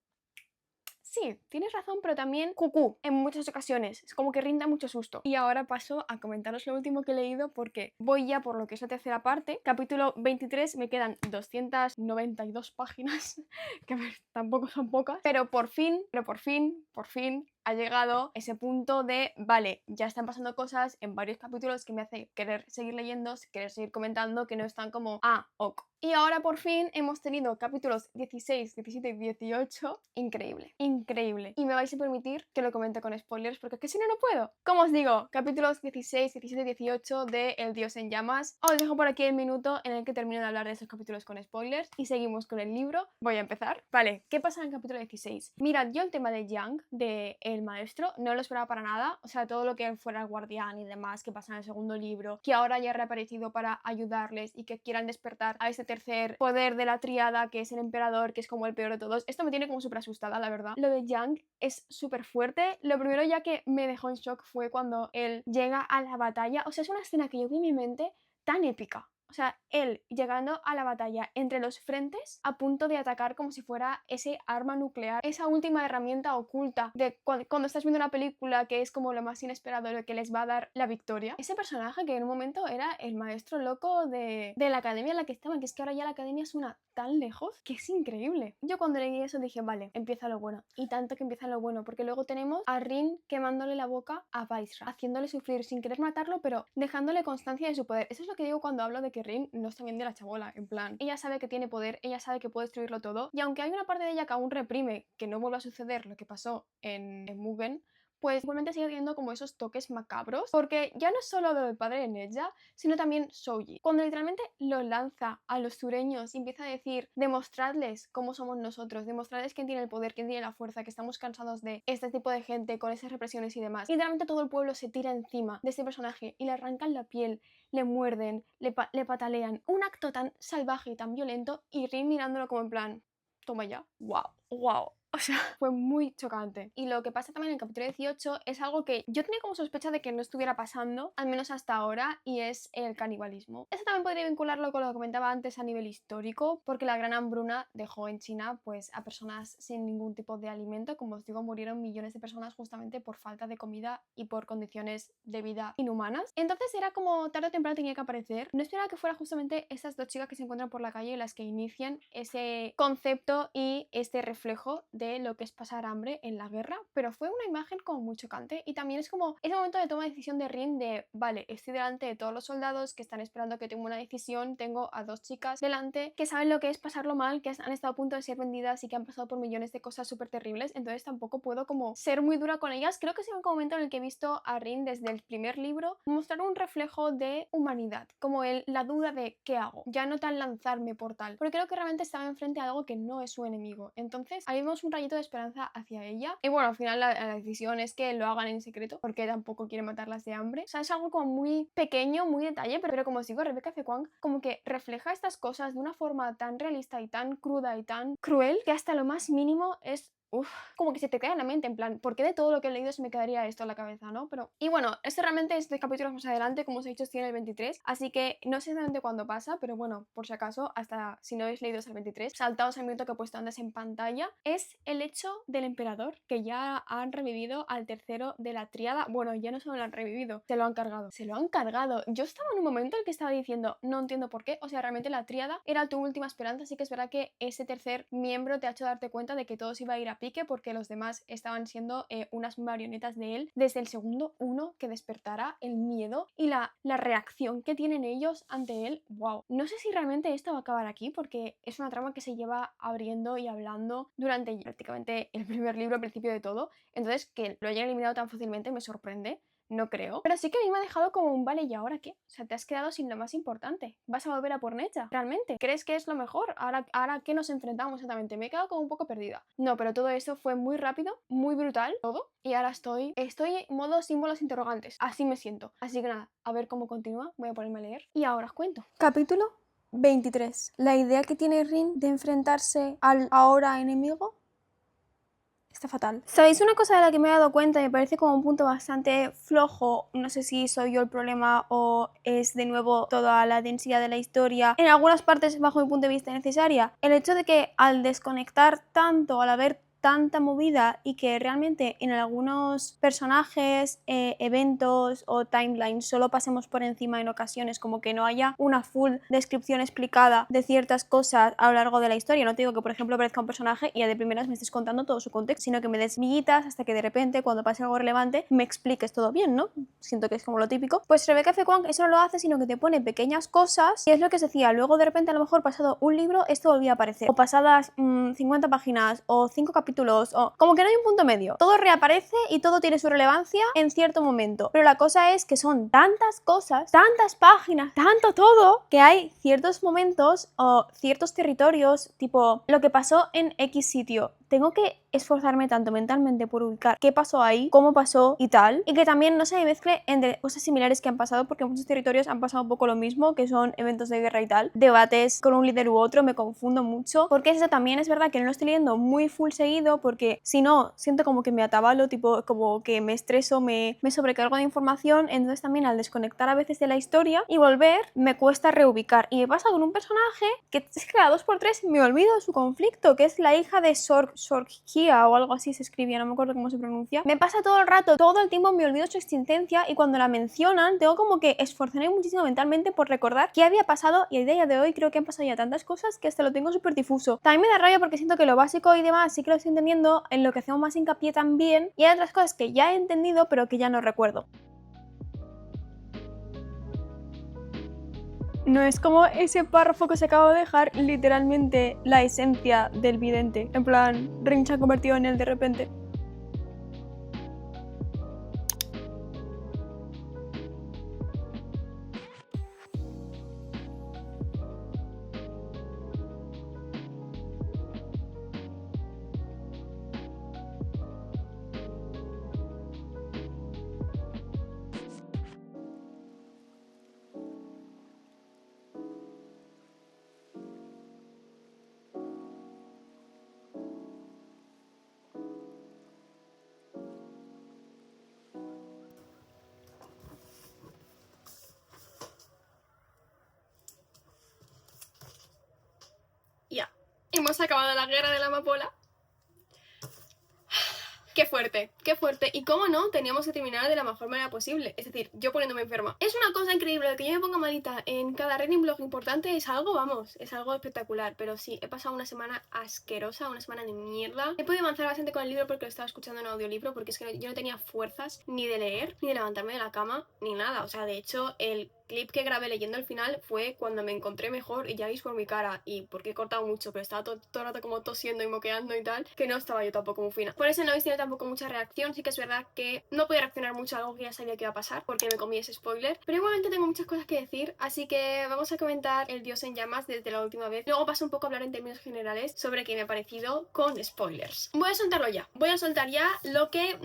sí, tienes razón, pero también cucú en muchas ocasiones. Es como que rinda mucho susto. Y ahora paso a comentaros lo último que he leído porque voy ya por lo que es la tercera parte. Capítulo 23, me quedan 292 páginas, que a ver, tampoco son pocas. Pero por fin ha llegado ese punto de, vale, ya están pasando cosas en varios capítulos que me hace querer seguir leyendo, querer seguir comentando, que no están como, ah, ok. Y ahora por fin hemos tenido capítulos 16, 17 y 18. Increíble, increíble. Y me vais a permitir que lo comente con spoilers porque es que si no, no puedo. Como os digo, capítulos 16, 17 y 18 de El Dios en Llamas. Os dejo por aquí el minuto en el que termino de hablar de esos capítulos con spoilers y seguimos con el libro. Voy a empezar. Vale, ¿qué pasa en el capítulo 16? Mirad, yo el tema de Yang, de el maestro, no lo esperaba para nada. O sea, todo lo que fuera el guardián y demás que pasa en el segundo libro, que ahora ya ha reaparecido para ayudarles y que quieran despertar a ese tercer poder de la tríada, que es el emperador, que es como el peor de todos. Esto me tiene como súper asustada, la verdad. Lo de Yang es súper fuerte. Lo primero ya que me dejó en shock fue cuando él llega a la batalla. O sea, es una escena que yo vi en mi mente tan épica. O sea, él llegando a la batalla entre los frentes a punto de atacar como si fuera ese arma nuclear, esa última herramienta oculta de cuando estás viendo una película que es como lo más inesperado, lo que les va a dar la victoria. Ese personaje que en un momento era el maestro loco de la academia en la que estaban, que es que ahora ya la academia suena tan lejos que es increíble. Yo cuando leí eso dije, vale, empieza lo bueno. Y tanto que empieza lo bueno, porque luego tenemos a Rin quemándole la boca a Vaisra, haciéndole sufrir sin querer matarlo, pero dejándole constancia de su poder. Eso es lo que digo cuando hablo de que Rin no está bien de la chabola, en plan, ella sabe que tiene poder, ella sabe que puede destruirlo todo, y aunque hay una parte de ella que aún reprime que no vuelva a suceder lo que pasó en Mugen, pues igualmente sigue teniendo como esos toques macabros, porque ya no es solo lo del padre de Neja, sino también Souji. Cuando literalmente lo lanza a los sureños y empieza a decir, demostradles cómo somos nosotros, demostradles quién tiene el poder, quién tiene la fuerza, que estamos cansados de este tipo de gente con esas represiones y demás. Y literalmente todo el pueblo se tira encima de este personaje y le arrancan la piel, le muerden, le patalean. Un acto tan salvaje y tan violento, y Rin mirándolo como en plan, toma ya, wow, wow. O sea, fue muy chocante. Y lo que pasa también en el capítulo 18 es algo que yo tenía como sospecha de que no estuviera pasando, al menos hasta ahora, y es el canibalismo. Eso también podría vincularlo con lo que comentaba antes a nivel histórico, porque la gran hambruna dejó en China pues a personas sin ningún tipo de alimento. Como os digo, murieron millones de personas justamente por falta de comida y por condiciones de vida inhumanas. Entonces era como tarde o temprano tenía que aparecer. No esperaba que fuera justamente esas dos chicas que se encuentran por la calle las que inician ese concepto y este reflejo de lo que es pasar hambre en la guerra, pero fue una imagen como muy chocante. Y también es como ese momento de toma de decisión de Rin de, vale, estoy delante de todos los soldados que están esperando que tome una decisión, tengo a dos chicas delante que saben lo que es pasarlo mal, que han estado a punto de ser vendidas y que han pasado por millones de cosas súper terribles, entonces tampoco puedo como ser muy dura con ellas. Creo que es el único momento en el que he visto a Rin desde el primer libro mostrar un reflejo de humanidad, como la duda de ¿qué hago? Ya no tan lanzarme por tal, porque creo que realmente estaba enfrente a algo que no es su enemigo. Entonces ahí vemos un rayito de esperanza hacia ella. Y bueno, al final la decisión es que lo hagan en secreto, porque tampoco quiere matarlas de hambre. O sea, es algo como muy pequeño, muy detalle, pero como os digo, Rebecca F. Kuang como que refleja estas cosas de una forma tan realista y tan cruda y tan cruel que hasta lo más mínimo es como que se te queda en la mente, en plan, ¿por qué de todo lo que he leído se me quedaría esto en la cabeza, no? Pero, y bueno, este realmente es de capítulos más adelante, como os he dicho, estoy en el 23, así que no sé exactamente cuándo pasa, pero bueno, por si acaso, hasta si no habéis leído hasta el 23, saltaos al minuto que he puesto antes en pantalla, es el hecho del emperador, que ya han revivido al tercero de la tríada. Bueno, ya no solo lo han revivido, se lo han cargado. Se lo han cargado. Yo estaba en un momento en el que estaba diciendo, no entiendo por qué, o sea, realmente la tríada era tu última esperanza, así que es verdad que ese tercer miembro te ha hecho darte cuenta de que todo se iba a ir a pique porque los demás estaban siendo unas marionetas de él desde el segundo uno que despertara el miedo y la reacción que tienen ellos ante él. Wow, no sé si realmente esto va a acabar aquí porque es una trama que se lleva abriendo y hablando durante prácticamente el primer libro, al principio de todo, entonces que lo hayan eliminado tan fácilmente me sorprende. No creo. Pero sí que a mí me ha dejado como un vale, ¿y ahora qué? O sea, te has quedado sin lo más importante. ¿Vas a volver a por Necha? ¿Realmente? ¿Crees que es lo mejor? ¿Ahora qué nos enfrentamos exactamente? Me he quedado como un poco perdida. No, pero todo eso fue muy rápido, muy brutal, todo. Y ahora estoy en modo símbolos interrogantes. Así me siento. Así que nada, a ver cómo continúa. Voy a ponerme a leer. Y ahora os cuento. Capítulo 23. La idea que tiene Rin de enfrentarse al ahora enemigo está fatal. ¿Sabéis una cosa de la que me he dado cuenta? Me parece como un punto bastante flojo. No sé si soy yo el problema o es de nuevo toda la densidad de la historia. En algunas partes, bajo mi punto de vista, necesaria. El hecho de que al desconectar tanto, al haber tanta movida y que realmente en algunos personajes, eventos o timelines solo pasemos por encima en ocasiones, como que no haya una full descripción explicada de ciertas cosas a lo largo de la historia. No te digo que por ejemplo aparezca un personaje y ya de primeras me estés contando todo su contexto, sino que me des miguitas hasta que de repente cuando pase algo relevante me expliques todo bien, ¿no? Siento que es como lo típico. Pues Rebecca F. Kuang eso no lo hace, sino que te pone pequeñas cosas y es lo que se decía. Luego de repente a lo mejor pasado un libro esto volvía a aparecer, o pasadas 50 páginas o 5 capítulos, o como que no hay un punto medio. Todo reaparece y todo tiene su relevancia en cierto momento. Pero la cosa es que son tantas cosas, tantas páginas, tanto todo, que hay ciertos momentos o ciertos territorios, tipo lo que pasó en X sitio. Tengo que esforzarme tanto mentalmente por ubicar qué pasó ahí, cómo pasó y tal, y que también no se me mezcle entre cosas similares que han pasado, porque en muchos territorios han pasado un poco lo mismo, que son eventos de guerra y tal, debates con un líder u otro, me confundo mucho, porque eso también es verdad que no lo estoy leyendo muy full seguido, porque si no, siento como que me atabalo, tipo, como que me estreso, me sobrecargo de información, entonces también al desconectar a veces de la historia y volver, me cuesta reubicar, y me pasa con un personaje que es que cada 2x3 me olvido de su conflicto, que es la hija de Sorgia o algo así se escribía, no me acuerdo cómo se pronuncia. Me pasa todo el rato, todo el tiempo me olvido su existencia y cuando la mencionan tengo como que esforzarme muchísimo mentalmente por recordar qué había pasado y a día de hoy creo que han pasado ya tantas cosas que hasta lo tengo súper difuso. También me da rabia porque siento que lo básico y demás sí que lo estoy entendiendo, en lo que hacemos más hincapié también, y hay otras cosas que ya he entendido pero que ya no recuerdo. No es como ese párrafo que se acaba de dejar literalmente la esencia del vidente. En plan, Rin se ha convertido en él de repente. hemos acabado la guerra de la amapola. Qué fuerte, qué fuerte. Y cómo no, teníamos que terminar de la mejor manera posible. Es decir, yo poniéndome enferma. Es una cosa increíble, que yo me ponga malita en cada reading blog importante es algo, vamos, es algo espectacular. Pero sí, he pasado una semana asquerosa, una semana de mierda. He podido avanzar bastante con el libro porque lo estaba escuchando en audiolibro, porque es que yo no tenía fuerzas ni de leer, ni de levantarme de la cama, ni nada. O sea, de hecho, el clip que grabé leyendo el final fue cuando me encontré mejor y ya veis por mi cara y porque he cortado mucho, pero estaba todo el rato como tosiendo y moqueando y tal, que no estaba yo tampoco muy fina. Por eso no habéis tenido tampoco mucha reacción. Sí que es verdad que no podía reaccionar mucho a algo que ya sabía que iba a pasar porque me comí ese spoiler, pero igualmente tengo muchas cosas que decir, así que vamos a comentar El Dios en Llamas desde la última vez. Luego paso un poco a hablar en términos generales sobre qué me ha parecido con spoilers. Voy a soltarlo ya, voy a soltar ya lo que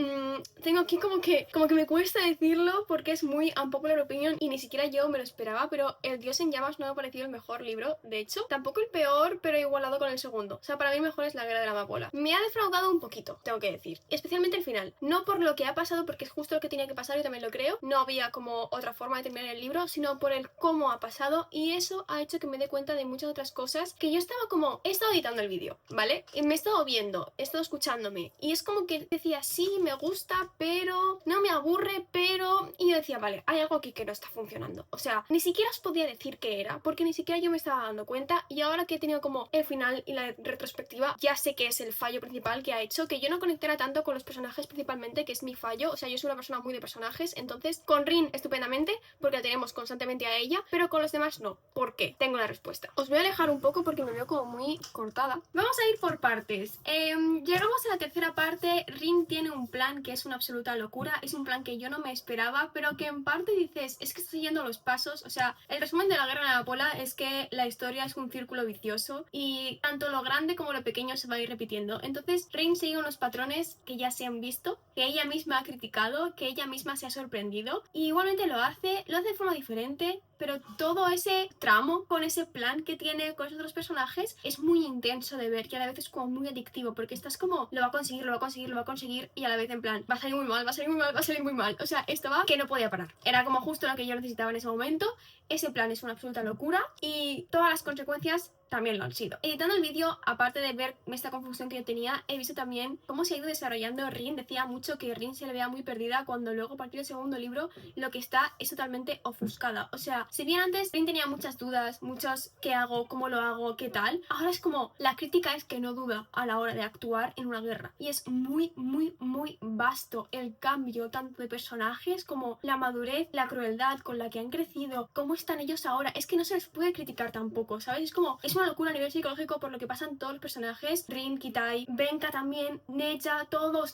tengo aquí como que me cuesta decirlo porque es muy unpopular opinion y ni siquiera yo me lo esperaba, pero El Dios en Llamas no me ha parecido el mejor libro, de hecho, tampoco el peor, pero igualado con el segundo. O sea, para mí mejor es La Guerra de la Amapola. Me ha defraudado un poquito, tengo que decir, especialmente el final. No por lo que ha pasado, porque es justo lo que tenía que pasar, yo también lo creo. No había como otra forma de terminar el libro, sino por el cómo ha pasado, y eso ha hecho que me dé cuenta de muchas otras cosas que yo estaba como... He estado editando el vídeo, ¿vale? Y me he estado viendo, he estado escuchándome, y es como que decía, sí, me gusta, pero... no me aburre, pero... y yo decía, vale, hay algo aquí que no está funcionando. O sea, ni siquiera os podía decir qué era, porque ni siquiera yo me estaba dando cuenta, y ahora que he tenido como el final y la retrospectiva, ya sé que es el fallo principal que ha hecho que yo no conectara tanto con los personajes principalmente, que es mi fallo. O sea, yo soy una persona muy de personajes, entonces con Rin estupendamente, porque la tenemos constantemente a ella, pero con los demás no. ¿Por qué? Tengo la respuesta. Os voy a alejar un poco porque me veo como muy cortada. Vamos a ir por partes. Llegamos a la tercera parte. Rin tiene un plan que es una absoluta locura, es un plan que yo no me esperaba, pero que en parte dices, es que está siguiendo los pasos. O sea, el resumen de La Guerra de la Amapola es que la historia es un círculo vicioso y tanto lo grande como lo pequeño se va a ir repitiendo. Entonces Rin sigue unos patrones que ya se han visto, que ella misma ha criticado, que ella misma se ha sorprendido, y igualmente lo hace de forma diferente, pero todo ese tramo con ese plan que tiene con esos otros personajes es muy intenso de ver y a la vez es como muy adictivo, porque estás como, lo va a conseguir, lo va a conseguir, lo va a conseguir, y a la vez en plan, va a salir muy mal, va a salir muy mal, va a salir muy mal. O sea, estaba que no podía parar. Era como justo lo que yo necesitaba en ese momento. Ese plan es una absoluta locura y todas las consecuencias también lo han sido. Editando el vídeo, aparte de ver esta confusión que yo tenía, he visto también cómo se ha ido desarrollando Rin. Decía mucho que Rin se le vea muy perdida cuando luego a partir del segundo libro lo que está es totalmente ofuscada. O sea, si bien antes Rin tenía muchas dudas, muchos qué hago, cómo lo hago, qué tal, ahora es como la crítica es que no duda a la hora de actuar en una guerra. Y es muy, muy, muy vasto el cambio tanto de personajes como la madurez, la crueldad con la que han crecido, cómo están ellos ahora. Es que no se les puede criticar tampoco, ¿sabes? Es como, es una locura a nivel psicológico por lo que pasan todos los personajes. Rin, Kitai, Venka también, Neja, todos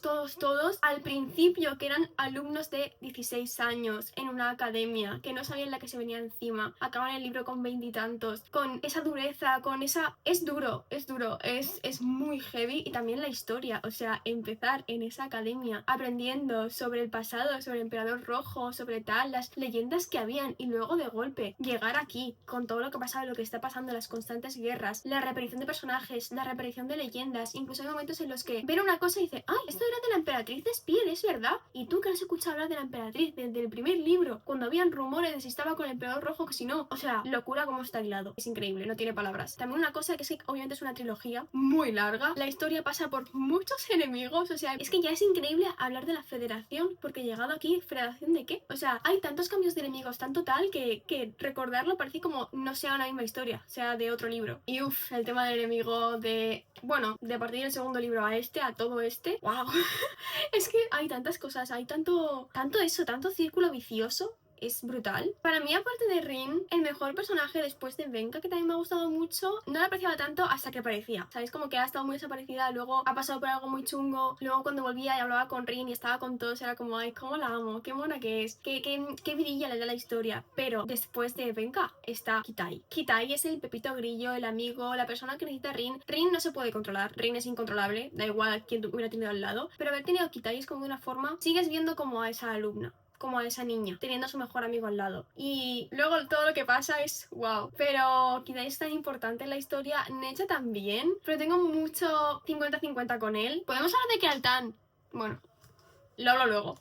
al principio que eran alumnos de 16 años en una academia, que no sabían la que se venía encima, acaban el libro con 20 y tantos, con esa dureza, con esa... es duro, es muy heavy. Y también la historia, o sea, empezar en esa academia aprendiendo sobre el pasado, sobre el emperador rojo, sobre tal, las leyendas que habían, y luego de golpe llegar aquí con todo lo que pasaba, lo que está pasando, las constantes guerras, la reaparición de personajes, la reaparición de leyendas. Incluso hay momentos en los que ven una cosa y dicen, ay, esto era de la emperatriz de Speed, es verdad. Y tú que has escuchado hablar de la emperatriz desde el primer libro, cuando habían rumores de si estaba con el emperador rojo, que si no. O sea, locura como está hilado. Es increíble, no tiene palabras. También una cosa que es que obviamente es una trilogía muy larga. La historia pasa por muchos enemigos. O sea, es que ya es increíble hablar de la Federación, porque llegado aquí, ¿Federación de qué? O sea, hay tantos cambios de enemigos, tanto tal que recordarlo parece como no sea una misma historia, sea de otro libro. Y uff, el tema del enemigo de... bueno, de partir del segundo libro a este, a todo este, wow. Es que hay tantas cosas, hay tanto eso, tanto círculo vicioso. Es brutal. Para mí, aparte de Rin, el mejor personaje después de Venka, que también me ha gustado mucho, no la apreciaba tanto hasta que aparecía. ¿Sabéis? Como que ha estado muy desaparecida, luego ha pasado por algo muy chungo, luego cuando volvía y hablaba con Rin y estaba con todos, era como, ay, cómo la amo, qué mona que es, qué vidilla le da la historia. Pero después de Venka está Kitai. Kitai es el pepito grillo, el amigo, la persona que necesita Rin. Rin no se puede controlar, Rin es incontrolable, da igual quién hubiera tenido al lado, pero haber tenido a Kitai es como de una forma, sigues viendo como a esa alumna, como a esa niña, teniendo a su mejor amigo al lado. Y luego todo lo que pasa es wow. Pero Kitai es tan importante en la historia, Necha también, pero tengo mucho 50-50 con él. Podemos hablar de Kealtan. Bueno, lo hablo luego.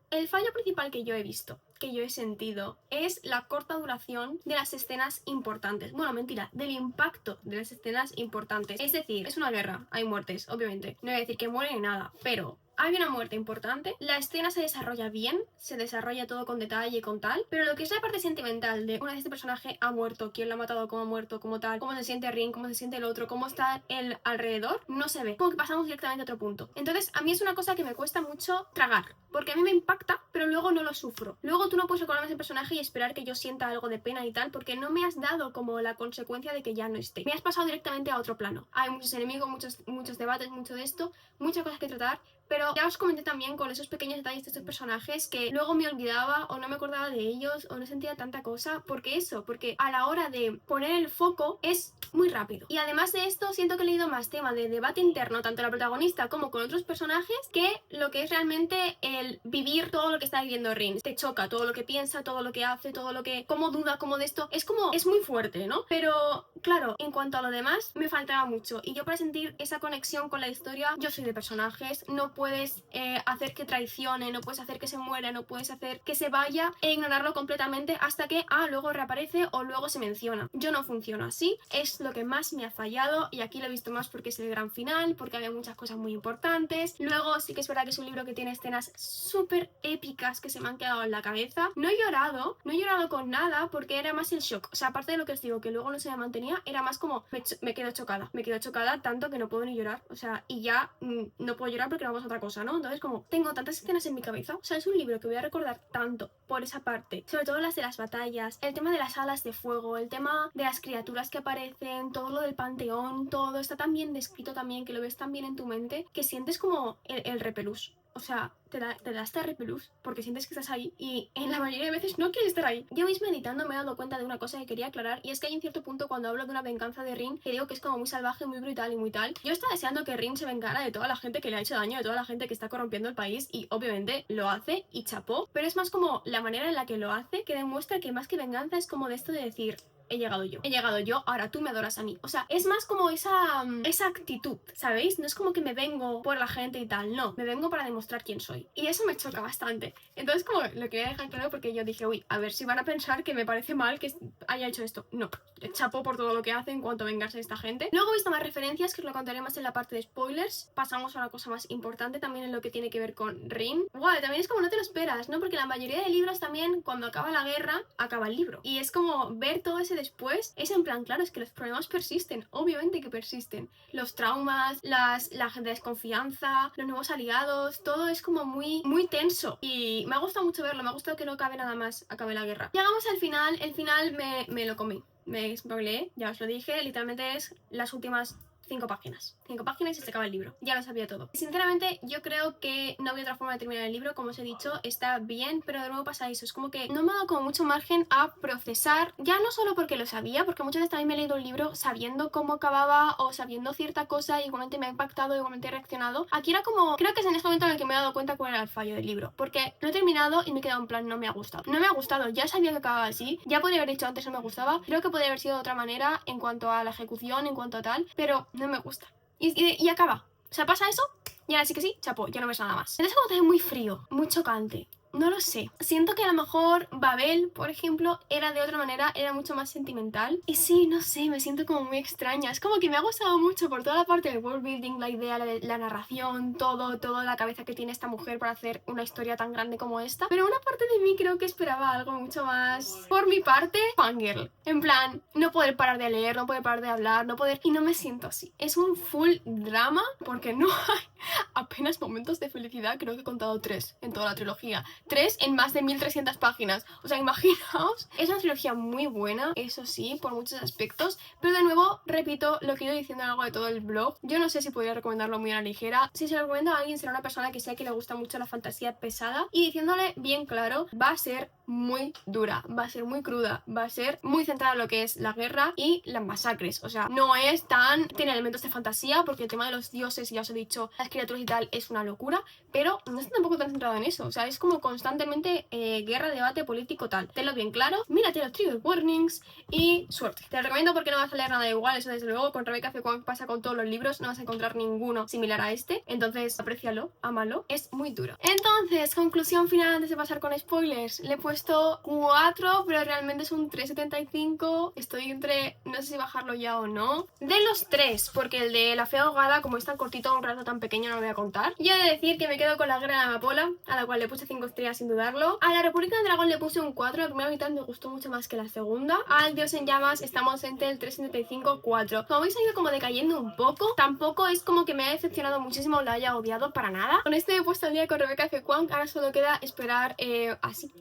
El fallo principal que yo he visto que yo he sentido es la corta duración de las escenas importantes. Bueno, mentira, del impacto de las escenas importantes. Es decir, es una guerra, hay muertes, obviamente. No voy a decir que muere ni nada, pero hay una muerte importante, la escena se desarrolla bien, se desarrolla todo con detalle y con tal, pero lo que es la parte sentimental de una vez este personaje ha muerto, quién lo ha matado, cómo ha muerto, cómo tal, cómo se siente Rin, cómo se siente el otro, cómo está el alrededor, no se ve, como que pasamos directamente a otro punto. Entonces a mí es una cosa que me cuesta mucho tragar, porque a mí me impacta, pero luego no lo sufro. Luego tú no puedes recordarme ese personaje y esperar que yo sienta algo de pena y tal, porque no me has dado como la consecuencia de que ya no esté. Me has pasado directamente a otro plano. Hay muchos enemigos, muchos debates, mucho de esto, muchas cosas que tratar, pero ya os comenté también con esos pequeños detalles de estos personajes que luego me olvidaba o no me acordaba de ellos o no sentía tanta cosa, porque a la hora de poner el foco es muy rápido. Y además de esto siento que he leído más tema de debate interno, tanto la protagonista como con otros personajes, que lo que es realmente el vivir todo lo que está viviendo Rin. Te choca todo lo que piensa, todo lo que hace, todo lo que... cómo duda, cómo de esto. Es muy fuerte, ¿no? Pero claro, en cuanto a lo demás, me faltaba mucho. Y yo para sentir esa conexión con la historia, yo soy de personajes, no puedes hacer que traicione, no puedes hacer que se muera, no puedes hacer que se vaya e ignorarlo completamente hasta que luego reaparece o luego se menciona. Yo no funciono así, es lo que más me ha fallado y aquí lo he visto más porque es el gran final, porque había muchas cosas muy importantes. Luego sí que es verdad que es un libro que tiene escenas súper épicas que se me han quedado en la cabeza. No he llorado con nada porque era más el shock. O sea, aparte de lo que os digo, que luego no se me mantenía, era más como me quedo chocada tanto que no puedo ni llorar. O sea, y ya no puedo llorar porque vamos a otra cosa, ¿no? Entonces como tengo tantas escenas en mi cabeza, o sea, es un libro que voy a recordar tanto por esa parte, sobre todo las de las batallas, el tema de las alas de fuego, el tema de las criaturas que aparecen, todo lo del panteón, todo está tan bien descrito también, que lo ves tan bien en tu mente, que sientes como el repelús. O sea, te da este repelús porque sientes que estás ahí y en la mayoría de veces no quieres estar ahí. Yo misma meditando me he dado cuenta de una cosa que quería aclarar, y es que hay un cierto punto cuando hablo de una venganza de Rin que digo que es como muy salvaje, muy brutal y muy tal. Yo estaba deseando que Rin se vengara de toda la gente que le ha hecho daño, de toda la gente que está corrompiendo el país, y obviamente lo hace y chapó, pero es más como la manera en la que lo hace que demuestra que más que venganza es como de esto de decir: he llegado yo, ahora tú me adoras a mí. O sea, es más como esa actitud, ¿sabéis? No es como que me vengo por la gente y tal, no, me vengo para demostrar quién soy. Y eso me choca bastante. Entonces como lo quería dejar claro porque yo dije, uy, a ver si van a pensar que me parece mal que haya hecho esto. No, chapo por todo lo que hace en cuanto a vengarse de esta gente. Luego he visto más referencias que os lo contaré más en la parte de spoilers. Pasamos a una cosa más importante también en lo que tiene que ver con Rin. Guau, también es como no te lo esperas, ¿no? Porque la mayoría de libros también, cuando acaba la guerra, acaba el libro. Y es como ver todo ese después, es en plan, claro, es que los problemas persisten, obviamente que persisten. Los traumas, la desconfianza, los nuevos aliados, todo es como muy tenso. Y me ha gustado mucho verlo, me ha gustado que no acabe nada más, acabe la guerra. Llegamos al final, el final me lo comí. Me spoileé, ya os lo dije, literalmente es las últimas 5 páginas. 5 páginas y se acaba el libro. Ya lo sabía todo. Sinceramente, yo creo que no había otra forma de terminar el libro. Como os he dicho, está bien, pero de nuevo pasa eso. Es como que no me ha dado como mucho margen a procesar. Ya no solo porque lo sabía, porque muchas veces también me he leído un libro sabiendo cómo acababa o sabiendo cierta cosa y igualmente me ha impactado, igualmente he reaccionado. Aquí era como... Creo que es en este momento en el que me he dado cuenta cuál era el fallo del libro. Porque lo he terminado y me he quedado en plan, no me ha gustado. No me ha gustado, ya sabía que acababa así. Ya podría haber dicho antes no me gustaba. Creo que podría haber sido de otra manera en cuanto a la ejecución, en cuanto a tal. Pero no me gusta. Y acaba. O sea, pasa eso y ahora sí que sí, chapo, ya no ves nada más. Entonces como también muy frío, muy chocante. No lo sé. Siento que a lo mejor Babel, por ejemplo, era de otra manera, era mucho más sentimental. Y sí, no sé, me siento como muy extraña. Es como que me ha gustado mucho por toda la parte del world building, la idea, la narración, toda la cabeza que tiene esta mujer para hacer una historia tan grande como esta. Pero una parte de mí creo que esperaba algo mucho más, por mi parte, fangirl. En plan, no poder parar de leer, no poder parar de hablar, no poder... Y no me siento así. Es un full drama porque no hay apenas momentos de felicidad. Creo que he contado 3 en toda la trilogía. 3 en más de 1300 páginas. O sea, imaginaos. Es una trilogía muy buena, eso sí, por muchos aspectos. Pero de nuevo, repito lo que he ido diciendo a lo largo de todo el blog. Yo no sé si podría recomendarlo muy a la ligera. Si se lo recomiendo a alguien, será una persona que sé que le gusta mucho la fantasía pesada. Y diciéndole bien claro, va a ser muy dura, va a ser muy cruda, va a ser muy centrada en lo que es la guerra y las masacres. O sea, no es tan... Tiene elementos de fantasía, porque el tema de los dioses, ya os he dicho, las criaturas y tal, es una locura. Pero no está tampoco tan centrado en eso. O sea, es como constantemente guerra, debate político, tal. Tenlo bien claro, mírate los trigger warnings y suerte. Te lo recomiendo porque no vas a leer nada igual, eso desde luego. Con Rebecca Fekwan pasa con todos los libros, no vas a encontrar ninguno similar a este. Entonces, aprécialo, ámalo, es muy duro. Entonces, conclusión final antes de pasar con spoilers. Le he puesto 4, pero realmente es un 3,75. Estoy entre, no sé si bajarlo ya o no. De los 3, porque el de La Fea Ahogada, como es tan cortito, un rato tan pequeño, no lo voy a contar. Yo he de decir que me quedo con La Guerra de la Amapola, a la cual le puse 5 estrellas sin dudarlo. A La República del Dragón le puse un 4, la primera mitad me gustó mucho más que la segunda. Al Dios en Llamas estamos entre el 3,75 y 4. Como veis, ha ido como decayendo un poco. Tampoco es como que me haya decepcionado muchísimo o la haya odiado para nada. Con este he puesto al día con Rebecca Fekwan. Ahora solo queda esperar así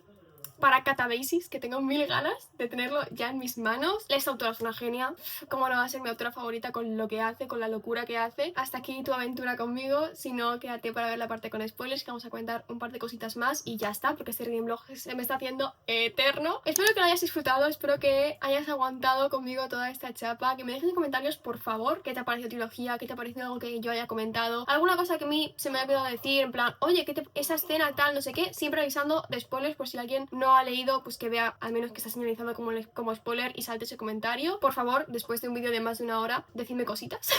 para Catabasis, que tengo 1000 ganas de tenerlo ya en mis manos. Esta autora es una genia. ¿Cómo no va a ser mi autora favorita con lo que hace, con la locura que hace? Hasta aquí tu aventura conmigo. Si no, quédate para ver la parte con spoilers, que vamos a comentar un par de cositas más y ya está, porque este reading vlog se me está haciendo eterno. Espero que lo hayas disfrutado, espero que hayas aguantado conmigo toda esta chapa. Que me dejes en comentarios, por favor, qué te ha parecido trilogía, qué te ha parecido algo que yo haya comentado, alguna cosa que a mí se me ha olvidado decir, en plan, oye, esa escena tal, no sé qué, siempre avisando de spoilers por si alguien no ha leído, pues que vea al menos que está señalizado como spoiler y salte ese comentario. Por favor, después de un vídeo de más de 1 hora, decidme cositas.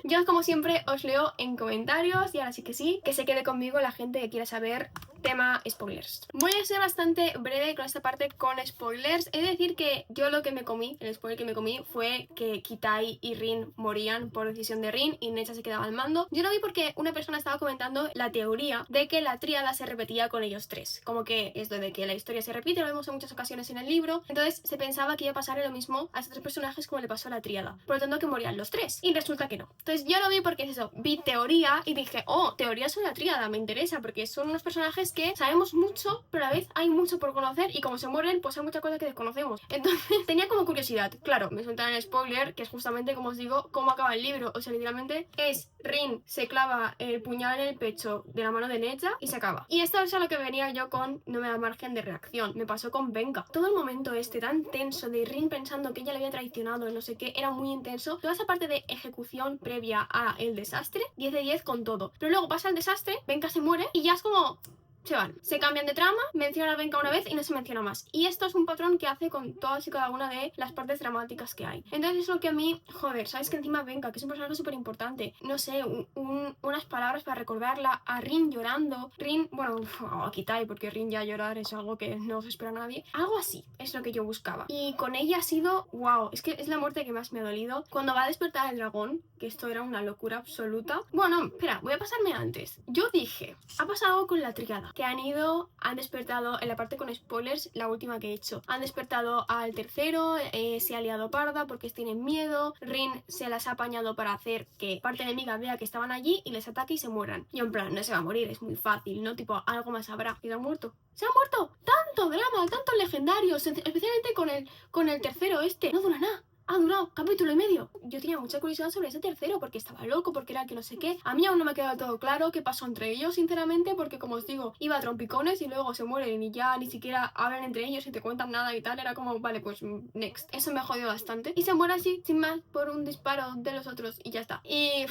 Yo, como siempre, os leo en comentarios y ahora sí, que se quede conmigo la gente que quiera saber tema spoilers. Voy a ser bastante breve con esta parte con spoilers. He de decir que yo lo que me comí, el spoiler que me comí, fue que Kitai y Rin morían por decisión de Rin y Necha se quedaba al mando. Yo lo vi porque una persona estaba comentando la teoría de que la tríada se repetía con ellos 3. Como que esto de que la historia se repite, lo vemos en muchas ocasiones en el libro. Entonces se pensaba que iba a pasar lo mismo a estos 3 personajes como le pasó a la tríada. Por lo tanto, que morían los 3. Y resulta que no. Entonces yo lo vi porque es eso. Vi teoría y dije, oh, teoría sobre la tríada, me interesa porque son unos personajes que sabemos mucho, pero a la vez hay mucho por conocer y como se mueren, pues hay mucha cosa que desconocemos. Entonces tenía como curiosidad. Claro, me sueltan el spoiler, que es justamente, como os digo, cómo acaba el libro. O sea, literalmente es Rin se clava el puñal en el pecho de la mano de Necha y se acaba. Y esto es a lo que venía yo con no me da margen de reacción. Me pasó con Venga. Todo el momento este tan tenso de Rin pensando que ella le había traicionado, no sé qué, era muy intenso. Toda esa parte de ejecución previa a el desastre, 10 de 10 con todo. Pero luego pasa el desastre, Venga se muere y ya es como... se van, se cambian de trama, menciona a Venka una vez y no se menciona más. Y esto es un patrón que hace con todas y cada una de las partes dramáticas que hay. Entonces es lo que a mí, joder, sabes que encima Venka, que es un personaje súper importante, no sé, unas palabras para recordarla, a Rin llorando, Rin, bueno, a Kitai, porque Rin ya llorar es algo que no se espera a nadie. Algo así es lo que yo buscaba. Y con ella ha sido, wow, es que es la muerte que más me ha dolido. Cuando va a despertar el dragón, que esto era una locura absoluta. Bueno, espera, voy a pasarme antes. Yo dije, ha pasado algo con la tríada, que han despertado, en la parte con spoilers, la última que he hecho, han despertado al tercero, se ha liado parda porque tienen miedo, Rin se las ha apañado para hacer que parte enemiga vea que estaban allí y les ataque y se mueran. Y en plan, no se va a morir, es muy fácil, ¿no? Tipo, algo más habrá. ¿Y se ha muerto? ¡Se ha muerto! ¡Tanto drama! ¡Tantos legendarios! Especialmente con el tercero este. No dura nada. Ha durado capítulo y medio. Yo tenía mucha curiosidad sobre ese tercero porque estaba loco, porque era el que no sé qué. A mí aún no me ha quedado todo claro qué pasó entre ellos, sinceramente, porque como os digo, iba a trompicones y luego se mueren y ya ni siquiera hablan entre ellos y te cuentan nada y tal. Era como, vale, pues next. Eso me jodió bastante. Y se muere así, sin más, por un disparo de los otros y ya está. Y...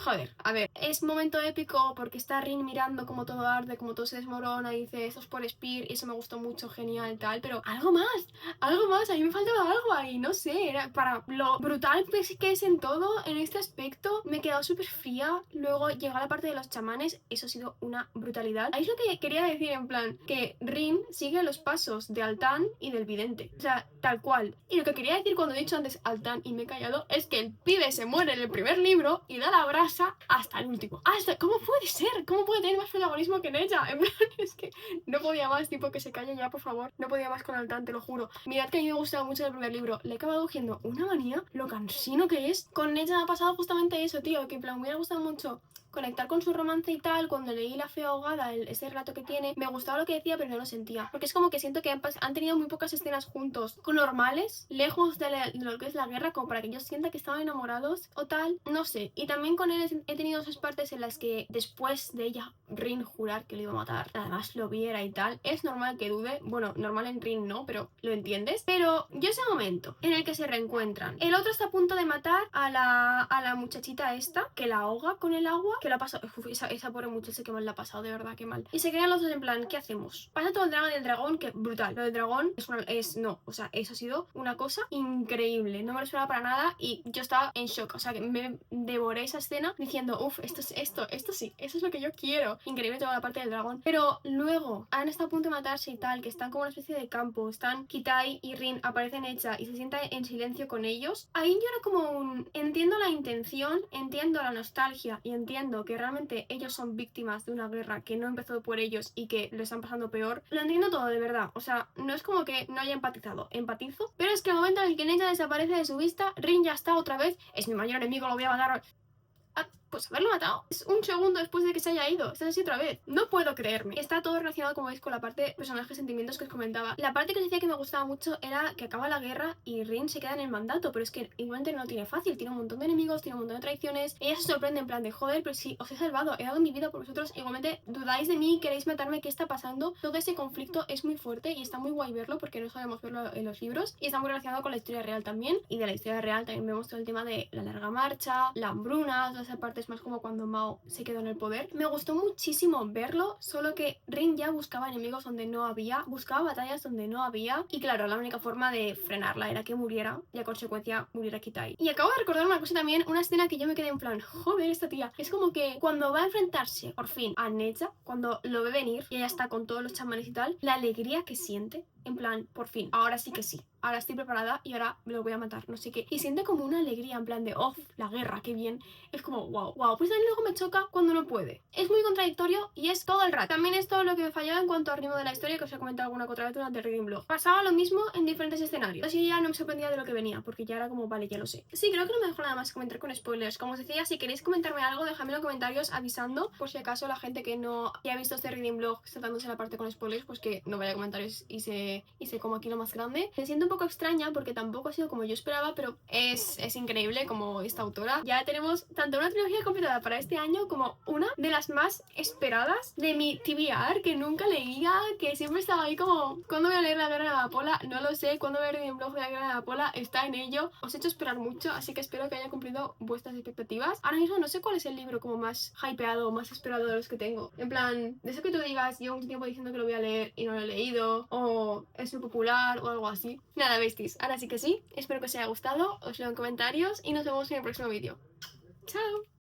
joder, a ver, es momento épico porque está Rin mirando como todo arde, como todo se desmorona y dice, esto es por Spear y eso me gustó mucho, genial, tal. Pero algo más, a mí me faltaba algo ahí, no sé, era... para lo brutal que es en todo, en este aspecto, me he quedado súper fría. Luego llega la parte de los chamanes, eso ha sido una brutalidad. Ahí es lo que quería decir, en plan, que Rin sigue los pasos de Altan y del vidente. O sea, tal cual. Y lo que quería decir cuando he dicho antes Altan y me he callado, es que el pibe se muere en el primer libro y da la brasa hasta el último. ¿Cómo puede ser? ¿Cómo puede tener más protagonismo que en ella? En plan, es que no podía más, tipo, que se calle ya, por favor. No podía más con Altan, te lo juro. Mirad que a mí me gustaba mucho el primer libro. Le he acabado cogiendo una manía, lo cansino que es. Con ella me ha pasado justamente eso, tío, que en plan me hubiera gustado mucho conectar con su romance y tal. Cuando leí La Fea Ahogada, ese relato que tiene, me gustaba lo que decía, pero no lo sentía, porque es como que siento que han tenido muy pocas escenas juntos, con normales, lejos de lo que es la guerra, como para que yo sienta que estaban enamorados o tal, no sé. Y también con él he tenido esas partes en las que después de ella Rin jurar que lo iba a matar, además lo viera y tal, es normal que dude. Bueno, normal en Rin no, pero lo entiendes. Pero yo ese momento en el que se reencuentran, el otro está a punto de matar a la muchachita esta, que la ahoga con el agua, que lo ha pasado. Uf, esa pobre muchacha que mal la ha pasado, de verdad, qué mal. Y se quedan los dos en plan, ¿qué hacemos? Pasa todo el drama del dragón, que brutal. Lo del dragón no, o sea, eso ha sido una cosa increíble. No me lo esperaba para nada y yo estaba en shock. O sea, que me devoré esa escena diciendo, uff, esto sí, eso es lo que yo quiero. Increíble toda la parte del dragón. Pero luego han estado a punto de matarse y tal, que están como una especie de campo. Están Kitai y Rin, aparecen Echa y se sienta en silencio con ellos. Ahí yo era como un... Entiendo la intención, entiendo la nostalgia y entiendo que realmente ellos son víctimas de una guerra que no empezó por ellos y que lo están pasando peor. Lo entiendo todo, de verdad. O sea, no es como que no haya empatizado. Empatizo. Pero es que el momento en el que Necha desaparece de su vista, Rin ya está otra vez. Es mi mayor enemigo, lo voy a matar. Pues haberlo matado es un segundo después de que se haya ido. Estás así otra vez. No puedo creerme. Está todo relacionado, como veis, con la parte de personajes, sentimientos que os comentaba. La parte que os decía que me gustaba mucho era que acaba la guerra y Rin se queda en el mandato. Pero es que igualmente no lo tiene fácil. Tiene un montón de enemigos, tiene un montón de traiciones. Ella se sorprende en plan de, joder, pero si os he salvado, he dado mi vida por vosotros. Igualmente dudáis de mí, queréis matarme, ¿qué está pasando? Todo ese conflicto es muy fuerte y está muy guay verlo porque no sabemos verlo en los libros. Y está muy relacionado con la historia real también. Y de la historia real también vemos todo el tema de la larga marcha, la hambruna, toda esa parte es más como cuando Mao se quedó en el poder. Me gustó muchísimo verlo, solo que Rin ya buscaba enemigos donde no había, buscaba batallas donde no había y claro, la única forma de frenarla era que muriera y a consecuencia muriera Kitai. Y acabo de recordar una cosa también, una escena que yo me quedé en plan, joder, esta tía. Es como que cuando va a enfrentarse por fin a Necha, cuando lo ve venir y ella está con todos los chamanes y tal, la alegría que siente, en plan, por fin, ahora sí que sí. Ahora estoy preparada y ahora me lo voy a matar, no sé qué. Y siente como una alegría en plan de, oh, la guerra, qué bien. Es como, wow, wow. Pues también luego me choca cuando no puede. Es muy contradictorio y es todo el rato. También es todo lo que me fallaba en cuanto al ritmo de la historia que os he comentado alguna que otra vez durante el reading blog. Pasaba lo mismo en diferentes escenarios. Así ya no me sorprendía de lo que venía, porque ya era como, vale, ya lo sé. Sí, creo que no me dejo nada más comentar con spoilers. Como os decía, si queréis comentarme algo, dejadme en los comentarios avisando, por si acaso la gente que no ya ha visto este reading blog saltándose la parte con spoilers, pues que no vaya a comentarios y se como aquí lo más grande. Me siento un poco extraña porque tampoco ha sido como yo esperaba, pero es increíble como esta autora. Ya tenemos tanto una trilogía completada para este año como una de las más esperadas de mi TBR, que nunca leía, que siempre estaba ahí como, ¿cuándo voy a leer La Guerra de la Amapola? No lo sé. ¿Cuándo voy a leer un blog de La Guerra de la Amapola? Está en ello. Os he hecho esperar mucho, así que espero que haya cumplido vuestras expectativas. Ahora mismo no sé cuál es el libro como más hypeado o más esperado de los que tengo. En plan, de eso que tú digas, llevo mucho tiempo diciendo que lo voy a leer y no lo he leído, o es muy popular o algo así. Nada, besties, ahora sí que sí. Espero que os haya gustado, os leo en comentarios y nos vemos en el próximo vídeo. ¡Chao!